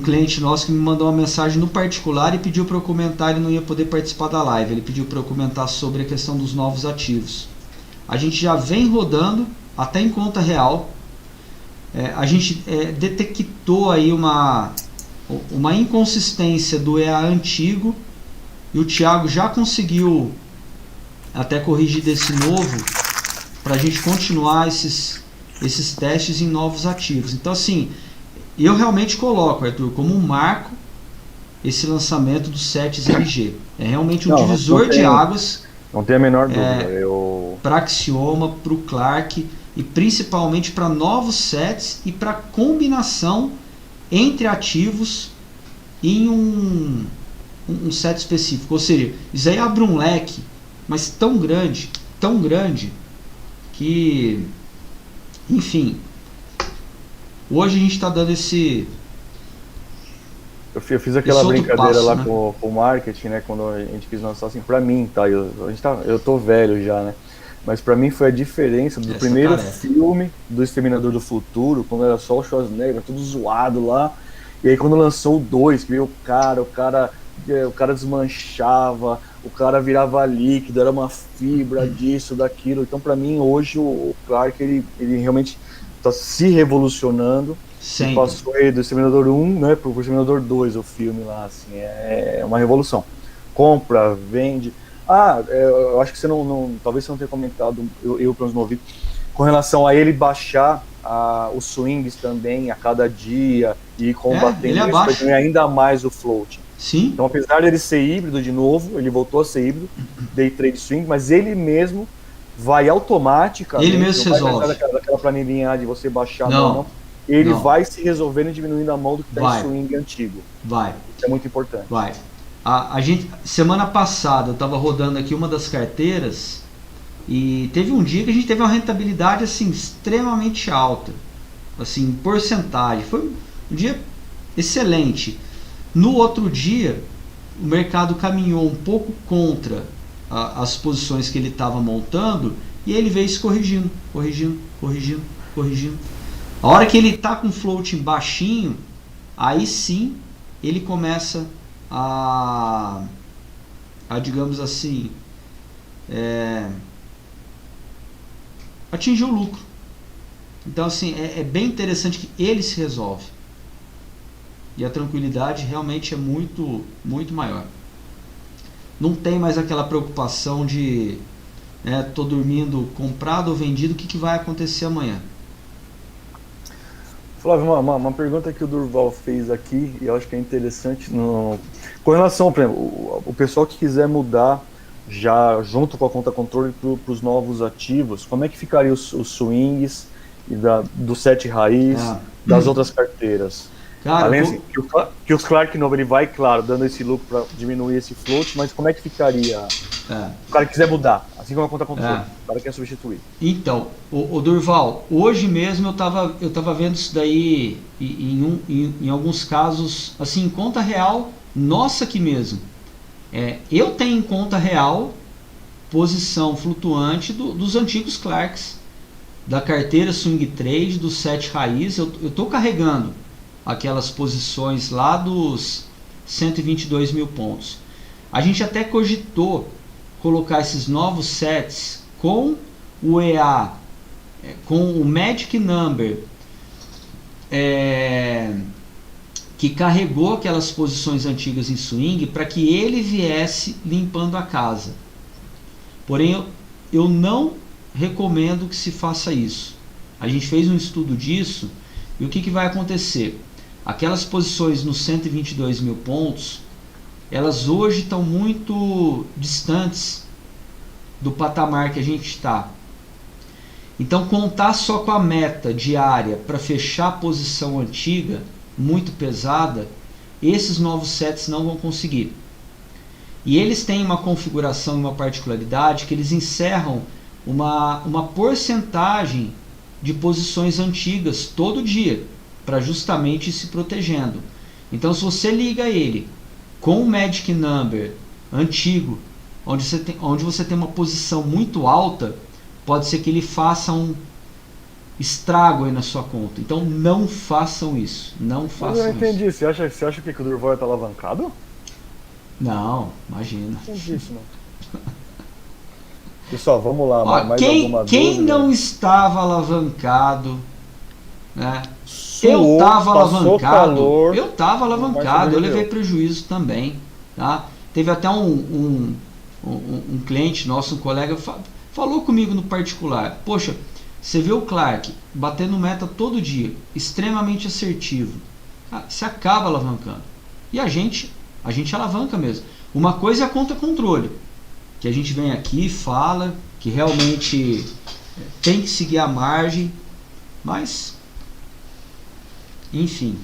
cliente nosso que me mandou uma mensagem no particular e pediu para eu comentar. Ele não ia poder participar da live, ele pediu para eu comentar sobre a questão dos novos ativos. A gente já vem rodando até em conta real. A gente detectou aí uma inconsistência do EA antigo e o Thiago já conseguiu até corrigir desse novo para a gente continuar esses testes em novos ativos. Então assim, eu realmente coloco, Arthur, como um marco esse lançamento do sets LG. É realmente um divisor de águas. Não tem a menor dúvida. Para Axioma, para o Clark e principalmente para novos sets e para combinação entre ativos em um set específico. Ou seja, isso aí abre um leque, mas tão grande, que, enfim, hoje a gente está dando esse... Eu fiz aquela brincadeira lá, né, com o marketing, né, quando a gente quis lançar, assim, pra mim, tá, eu tô velho já, né, mas pra mim foi a diferença do primeiro filme do Exterminador do Futuro, quando era só o Schwarzenegger, tudo zoado lá, e aí quando lançou o 2, que veio o cara desmanchava, o cara virava líquido, era uma fibra disso, daquilo. Então pra mim hoje o Clark ele realmente está se revolucionando. E passou aí do Exterminador 1, né, pro Exterminador 2, o filme lá, assim, é uma revolução. Compra, vende. Eu acho que você talvez você não tenha comentado, eu pelo menos não ouvi, com relação a ele baixar os swings também a cada dia e combatendo isso para ganhar ainda mais o float. Sim. Então, apesar dele ser híbrido de novo, ele voltou a ser híbrido, day trade swing, mas ele mesmo vai automaticamente, ele mesmo se resolve. Daquela planilhinha de você baixar a mão, ele vai se resolvendo e diminuindo a mão do que está em swing antigo. Vai. Isso é muito importante. Vai. A gente, semana passada, eu estava rodando aqui uma das carteiras e teve um dia que a gente teve uma rentabilidade assim, extremamente alta, assim, em porcentagem. Foi um dia excelente. No outro dia, o mercado caminhou um pouco contra as posições que ele estava montando e ele veio se corrigindo. A hora que ele está com floating baixinho, aí sim ele começa a digamos assim, atingir o lucro. Então assim, é bem interessante que ele se resolve. E a tranquilidade realmente é muito, muito maior. Não tem mais aquela preocupação de tô dormindo comprado ou vendido, o que vai acontecer amanhã. Flávio, uma pergunta que o Durval fez aqui, e eu acho que é interessante, com relação, por exemplo, o pessoal que quiser mudar já junto com a conta controle para os novos ativos, como é que ficaria os swings e do set raiz, das outras carteiras? Cara, além assim, que os Clark novo ele vai, claro, dando esse lucro para diminuir esse float, mas como é que ficaria o cara que quiser mudar, assim como a conta controle, o cara quer substituir? Então, o Durval, hoje mesmo eu tava vendo isso daí em alguns casos, assim, em conta real, nossa aqui mesmo. Eu tenho em conta real posição flutuante dos antigos Clarks. da carteira Swing Trade, do set raiz. Eu estou carregando aquelas posições lá dos 122 mil pontos. A gente até cogitou colocar esses novos sets com o EA, com o Magic Number, que carregou aquelas posições antigas em swing, para que ele viesse limpando a casa. Porém, eu não recomendo que se faça isso. A gente fez um estudo disso, e o que vai acontecer? Aquelas posições nos 122 mil pontos, elas hoje estão muito distantes do patamar que a gente está. Então, contar só com a meta diária para fechar a posição antiga, muito pesada, esses novos sets não vão conseguir. E eles têm uma configuração e uma particularidade que eles encerram uma porcentagem de posições antigas todo dia, para justamente ir se protegendo. Então, se você liga ele com o Magic Number antigo, onde você tem uma posição muito alta, pode ser que ele faça um estrago aí na sua conta. Então não façam isso. Não façam isso. Eu não entendi. Você acha que o Durval está alavancado? Não, imagina. Não entendi isso, não. Pessoal, vamos lá. Mais alguma quem dúvida? não estava alavancado, né? Eu estava alavancado, eu levei prejuízo também, tá? Teve até um cliente nosso, um colega, falou comigo no particular: poxa, você vê o Clark batendo meta todo dia, extremamente assertivo, você acaba alavancando. E a gente alavanca mesmo. Uma coisa é a conta controle, que a gente vem aqui e fala que realmente tem que seguir a margem, mas enfim,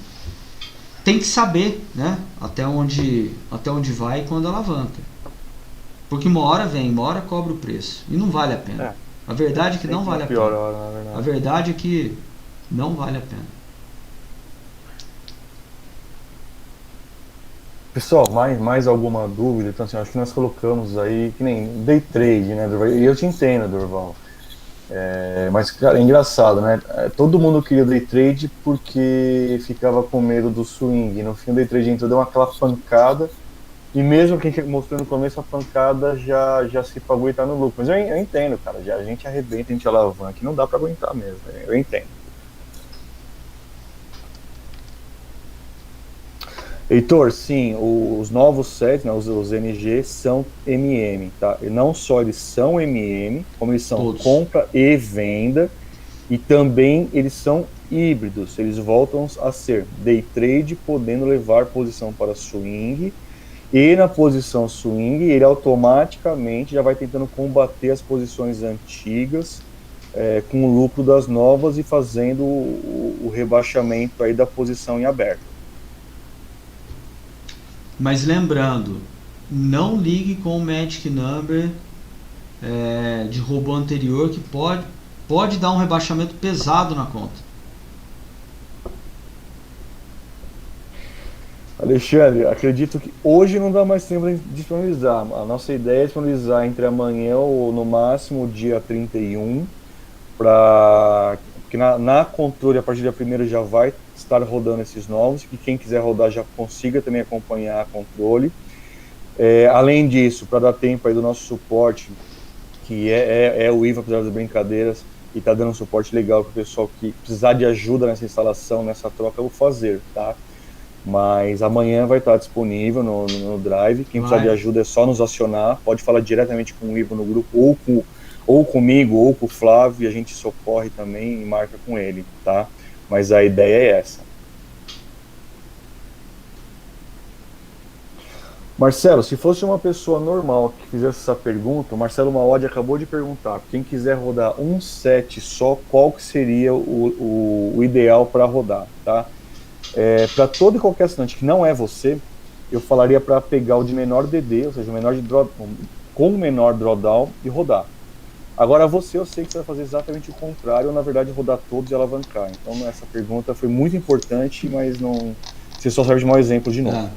tem que saber, né, até onde vai e quando alavanca. Porque uma hora vem, uma hora cobra o preço. E não vale a pena. A verdade é que não vale a pena. A verdade é que não vale a pena. Pessoal, mais alguma dúvida? Então, assim, acho que nós colocamos aí, que nem day trade, né, Durval? E eu te entendo, Durval. Mas, cara, é engraçado, né? Todo mundo queria day trade porque ficava com medo do swing. No fim, o day trade entrou, deu aquela pancada. E mesmo quem mostrou no começo, a pancada já se pagou e tá no lucro. Mas eu entendo, cara. A gente arrebenta, a gente alavanca. Não dá pra aguentar mesmo. Eu entendo. Heitor, sim, os novos sets, né, os NG são MM, tá? E não só eles são MM, como eles são todos. Compra e venda, e também eles são híbridos. Eles voltam a ser day trade, podendo levar posição para swing, e na posição swing ele automaticamente já vai tentando combater as posições antigas com o lucro das novas e fazendo o rebaixamento aí da posição em aberto. Mas lembrando, não ligue com o Magic Number de robô anterior, que pode dar um rebaixamento pesado na conta. Alexandre, acredito que hoje não dá mais tempo de disponibilizar. A nossa ideia é disponibilizar entre amanhã ou no máximo dia 31, porque na controle a partir da primeira já vai estar rodando esses novos, que quem quiser rodar já consiga também acompanhar a controle. Além disso, para dar tempo aí do nosso suporte, que é o IVA, apesar das brincadeiras, e está dando um suporte legal para o pessoal que precisar de ajuda nessa instalação, nessa troca, eu vou fazer, tá? Mas amanhã vai estar disponível no Drive. Quem precisar de ajuda é só nos acionar, pode falar diretamente com o Ivo no grupo, ou comigo, ou com o Flávio, e a gente socorre também e marca com ele, tá? Mas a ideia é essa. Marcelo, se fosse uma pessoa normal que fizesse essa pergunta, o Marcelo Maod acabou de perguntar, quem quiser rodar um set só, qual que seria o ideal para rodar, tá? Para todo e qualquer assinante que não é você, eu falaria para pegar o de menor DD, ou seja, com o menor drawdown e rodar. Agora eu sei que você vai fazer exatamente o contrário, ou na verdade rodar todos e alavancar. Então essa pergunta foi muito importante, mas não, você só serve de mau exemplo de novo.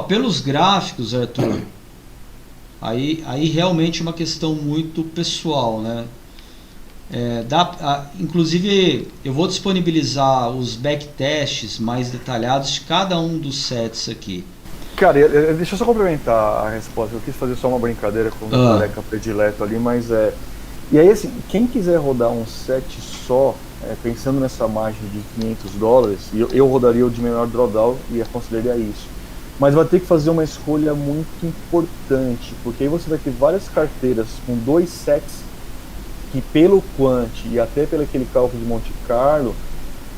Pelos gráficos, Arthur, aí realmente é uma questão muito pessoal, né? Inclusive, eu vou disponibilizar os backtests mais detalhados de cada um dos sets aqui. Cara, deixa eu só complementar a resposta. Eu quis fazer só uma brincadeira com o colega predileto ali, mas E aí, assim, quem quiser rodar um set só, pensando nessa margem de $500, eu rodaria o de menor drawdown e aconselharia isso. Mas vai ter que fazer uma escolha muito importante, porque aí você vai ter várias carteiras com 2 sets que pelo quant e até pelo aquele cálculo de Monte Carlo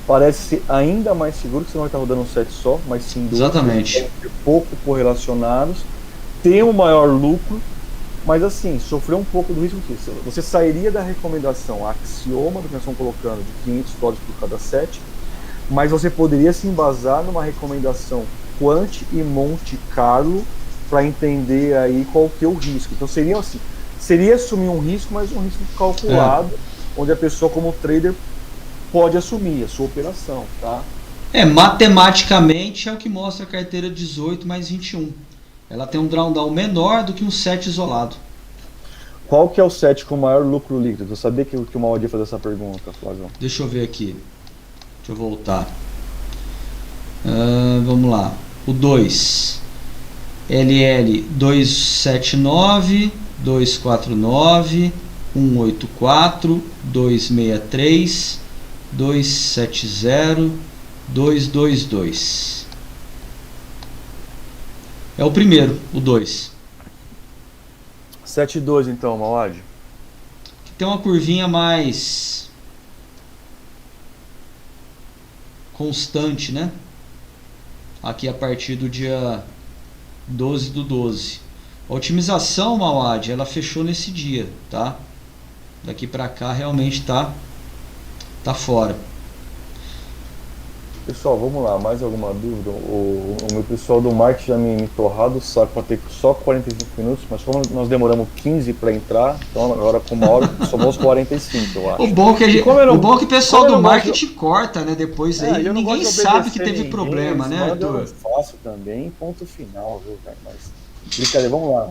parece ser ainda mais seguro, que você não vai estar rodando um set só, mas sim 2. Exatamente. Pouco correlacionados, tem um maior lucro, mas assim, sofreu um pouco do risco que você sairia da recomendação axioma, do que nós estamos colocando, de $500 por cada set, mas você poderia se embasar numa recomendação Quant e Monte Carlo para entender aí qual que é o risco. Então seria assim, seria assumir um risco, mas um risco calculado, onde a pessoa como trader pode assumir a sua operação, tá? Matematicamente é o que mostra a carteira 18 mais 21. Ela tem um drawdown menor do que um set isolado. Qual que é o set com maior lucro líquido? Eu sabia que o Maud ia fazer essa pergunta, Flávio. Deixa eu ver aqui. Deixa eu voltar. Vamos lá. O 2. LL 279, 249, 184, 263, 270, 222. É o primeiro, o 2. 7,2 então, Maud. Tem uma curvinha mais constante, né? Aqui a partir do dia 12/12. A otimização, Mauad, ela fechou nesse dia, tá? Daqui pra cá realmente tá fora. Pessoal, vamos lá, mais alguma dúvida? O meu pessoal do marketing já me torrado o saco para ter só 45 minutos, mas como nós demoramos 15 para entrar, então agora com uma hora somos 45, eu acho. O bom que o pessoal do marketing corta, né? Depois aí ninguém sabe que teve problema, né, Arthur? Eu faço também, ponto final, viu, cara? Mas brincadeira, vamos lá.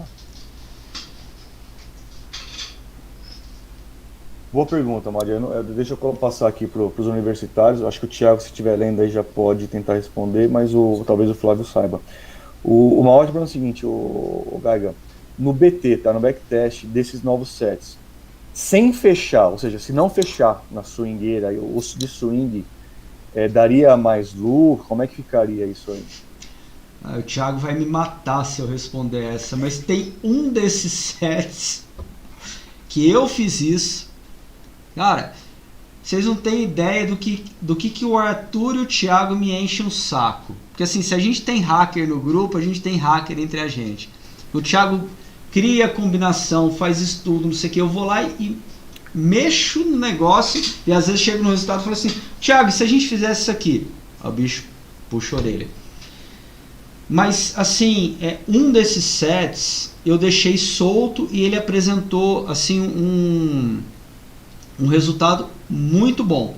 Boa pergunta, Mariano. Deixa eu passar aqui para os universitários. Acho que o Thiago, se estiver lendo aí, já pode tentar responder, mas talvez o Flávio saiba. Uma ótima é o seguinte, o Gaiga, no BT, tá? No backtest desses novos sets, sem fechar, ou seja, se não fechar na swingueira, o de swing daria mais lucro? Como é que ficaria isso aí? O Thiago vai me matar se eu responder essa, mas tem um desses sets que eu fiz isso. Cara, vocês não têm ideia do que o Arthur e o Thiago me enchem o saco. Porque assim, se a gente tem hacker no grupo, a gente tem hacker entre a gente. O Thiago cria a combinação, faz estudo, não sei o que. Eu vou lá e mexo no negócio e às vezes chego no resultado e falo assim: Thiago, se a gente fizesse isso aqui? Aí o bicho puxa a orelha. Mas assim, um desses sets eu deixei solto e ele apresentou assim um resultado muito bom.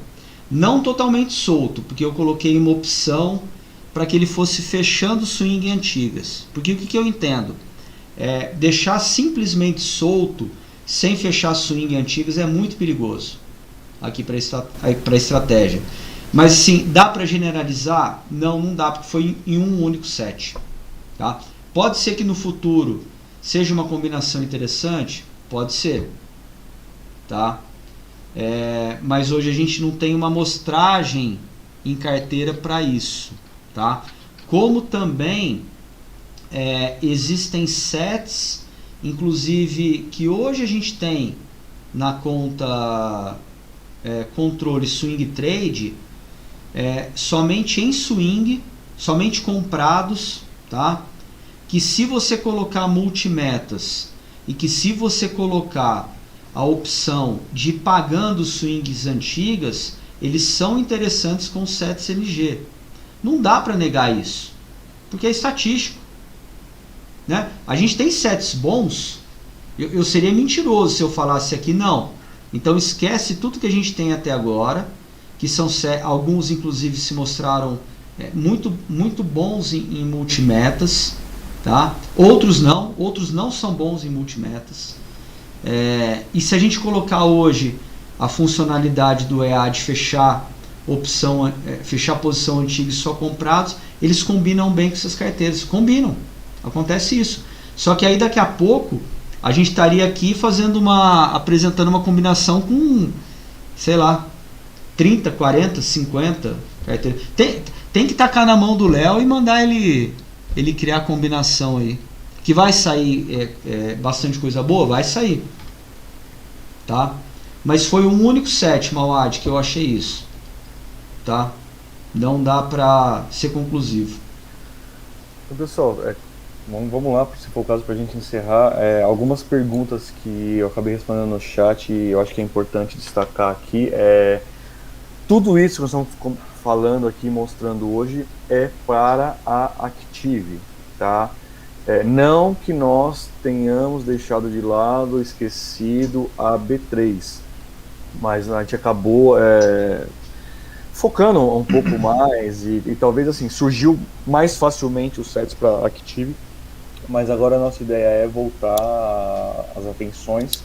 Não totalmente solto, porque eu coloquei uma opção para que ele fosse fechando swing antigas. Porque o que eu entendo? Deixar simplesmente solto, sem fechar swing antigas, é muito perigoso aqui para a estratégia. Mas sim, dá para generalizar? Não dá, porque foi em um único set. Tá? Pode ser que no futuro seja uma combinação interessante? Pode ser. Tá? Mas hoje a gente não tem uma amostragem em carteira para isso, tá? Como também existem sets, inclusive que hoje a gente tem na conta controle swing trade, somente em swing, somente comprados, tá? Que se você colocar multimetas e que se você colocar a opção de ir pagando swings antigas, eles são interessantes com sets LG. Não dá para negar isso, porque é estatístico, né? A gente tem sets bons, eu seria mentiroso se eu falasse aqui não. Então esquece tudo que a gente tem até agora, que são alguns inclusive se mostraram muito bons em multimetas, tá? Outros não são bons em multimetas. E se a gente colocar hoje a funcionalidade do EA de fechar posição antiga e só comprados, eles combinam bem com essas carteiras. Combinam. Acontece isso. Só que aí daqui a pouco a gente estaria aqui apresentando uma combinação com, sei lá, 30, 40, 50 carteiras. Tem que tacar na mão do Léo e mandar ele criar a combinação aí. Que vai sair bastante coisa boa? Vai sair. Tá? Mas foi o único set, Mauad, que eu achei isso. Tá? Não dá pra ser conclusivo. Então, pessoal, vamos lá, se for o caso, para a gente encerrar. Algumas perguntas que eu acabei respondendo no chat e eu acho que é importante destacar aqui. Tudo isso que nós estamos falando aqui, mostrando hoje, é para a Active, tá? Não que nós tenhamos deixado de lado, esquecido a B3, mas a gente acabou focando um pouco mais e talvez assim, surgiu mais facilmente os sets para Active, mas agora a nossa ideia é voltar as atenções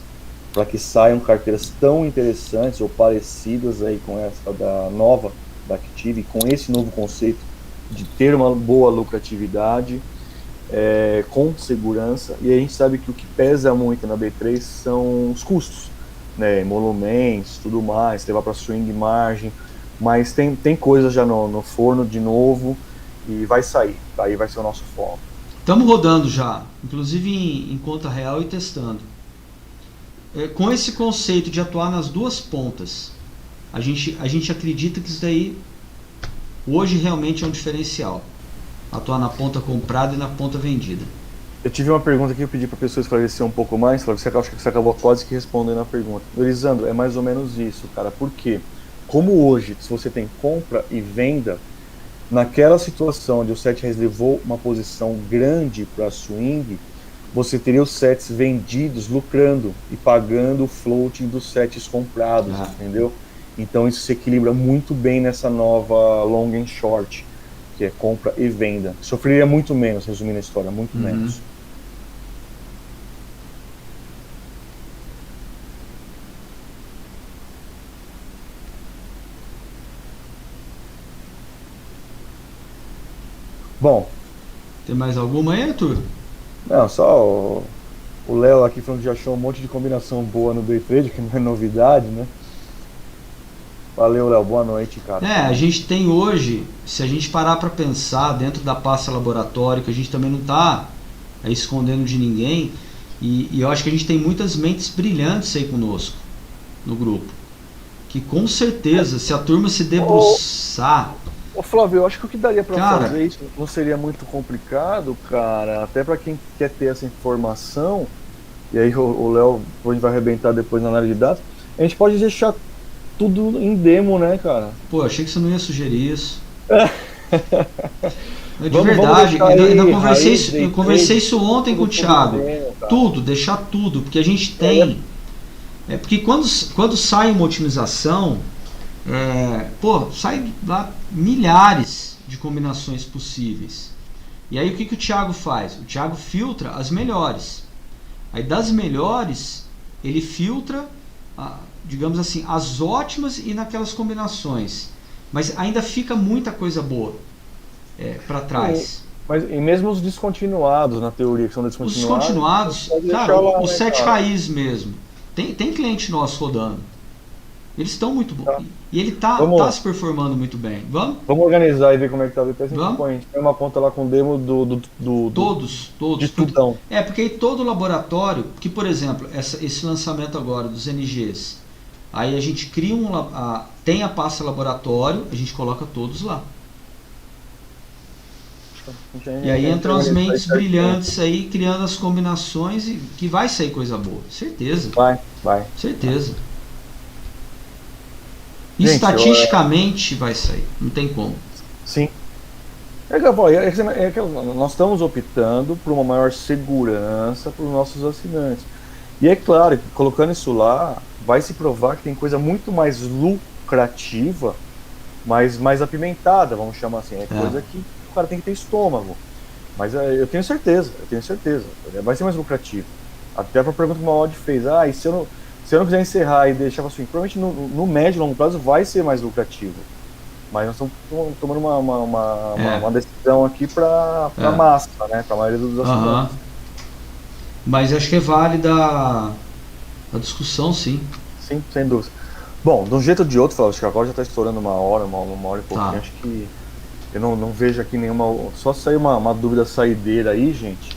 para que saiam carteiras tão interessantes ou parecidas aí com essa da nova da Active, com esse novo conceito de ter uma boa lucratividade, com segurança. E a gente sabe que o que pesa muito na B3 são os custos, né, emolumentos, tudo mais, levar para swing margem, mas tem coisa já no forno de novo e vai sair, aí vai ser o nosso foco. Estamos rodando já, inclusive em conta real e testando. Com esse conceito de atuar nas duas pontas, a gente acredita que isso daí hoje realmente é um diferencial. Atuar na ponta comprada e na ponta vendida. Eu tive uma pergunta que eu pedi para a pessoa esclarecer um pouco mais, você acha que você acabou quase que respondendo a pergunta. Elisandro, é mais ou menos isso, cara. Por quê? Como hoje, se você tem compra e venda, naquela situação onde o set levou uma posição grande para swing, você teria os sets vendidos lucrando e pagando o floating dos sets comprados, entendeu? Então isso se equilibra muito bem nessa nova long and short, que é compra e venda. Sofreria muito menos, resumindo a história, muito menos. Bom. Tem mais alguma aí, Arthur? Não, só o Léo aqui falando que já achou um monte de combinação boa no day trade, que não é novidade, né? Valeu, Léo, boa noite, cara. A gente tem hoje, se a gente parar para pensar dentro da pasta laboratório, que a gente também não está escondendo de ninguém, e eu acho que a gente tem muitas mentes brilhantes aí conosco, no grupo, que com certeza, se a turma se debruçar... Ô Flávio, eu acho que o que daria para fazer isso não seria muito complicado, cara, até para quem quer ter essa informação, e aí o Léo vai arrebentar depois na análise de dados, a gente pode deixar tudo em demo, né, cara? Pô, achei que você não ia sugerir isso. De verdade, eu conversei isso ontem com o Thiago. Deixar tudo, porque a gente tem... porque quando sai uma otimização, sai lá milhares de combinações possíveis. E aí o que o Thiago faz? O Thiago filtra as melhores. Aí das melhores, ele filtra, digamos assim, as ótimas e naquelas combinações. Mas ainda fica muita coisa boa para trás. E mesmo os descontinuados, na teoria, que são descontinuados... Os descontinuados, cara, o set raiz mesmo. Tem cliente nosso rodando. Eles estão muito bons. E ele tá se performando muito bem. Vamos organizar e ver como é que tá. Depois a gente põe uma conta lá com demo todos. De tudão. Porque aí todo laboratório, que por exemplo, esse lançamento agora dos NGs, aí a gente cria tem a pasta laboratório, a gente coloca todos lá. E aí entram as mentes brilhantes aí, criando as combinações e que vai sair coisa boa. Certeza. Vai. Certeza. Estatisticamente vai sair, não tem como. Sim. Nós estamos optando por uma maior segurança para os nossos assinantes. E é claro que colocando isso lá, vai se provar que tem coisa muito mais lucrativa, mais apimentada, vamos chamar assim. Coisa que o cara tem que ter estômago. Mas eu tenho certeza. Vai ser mais lucrativo. Até para a pergunta que o Maud fez, e Se eu não quiser encerrar e deixar assim, provavelmente no médio e longo prazo vai ser mais lucrativo. Mas nós estamos tomando uma decisão aqui para massa, né? Para a maioria dos assinantes. Mas acho que é válida a discussão, sim. Sim, sem dúvida. Bom, de um jeito ou de outro, Flávio, acho que agora já está estourando uma hora e pouquinho. Acho que eu não vejo aqui nenhuma. Só sair uma dúvida saideira aí, gente.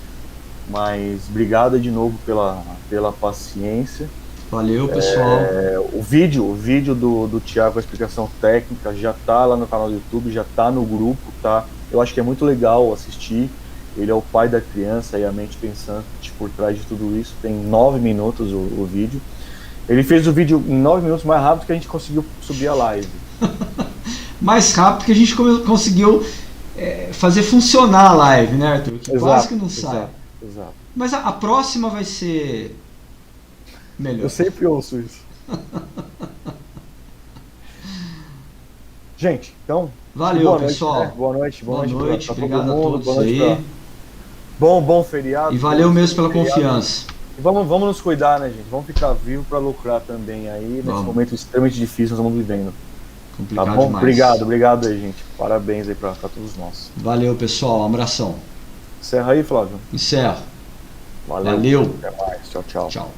Mas obrigado de novo pela paciência. Valeu, pessoal. O vídeo do Thiago, a explicação técnica, já tá lá no canal do YouTube, já tá no grupo, tá? Eu acho que é muito legal assistir. Ele é o pai da criança e a mente pensante por trás de tudo isso. Tem 9 minutos o vídeo. Ele fez o vídeo em 9 minutos mais rápido que a gente conseguiu subir a live. Mais rápido que a gente conseguiu fazer funcionar a live, né, Arthur? Que quase que não sai. Exato. Mas a próxima vai ser melhor. Eu sempre ouço isso. Gente, então... Valeu, pessoal. Né? Boa noite. Boa noite. Obrigado a todos boa noite aí. Bom feriado. E valeu mesmo pela confiança. E vamos nos cuidar, né, gente? Vamos ficar vivos para lucrar também aí, nesse momento extremamente difícil nós estamos vivendo. Complicado tá bom? demais. Obrigado aí, gente. Parabéns aí para todos nós. Valeu, pessoal. Um abração. Encerra aí, Flávio. Encerro. Valeu. Valeu. Até mais. Tchau. Tchau.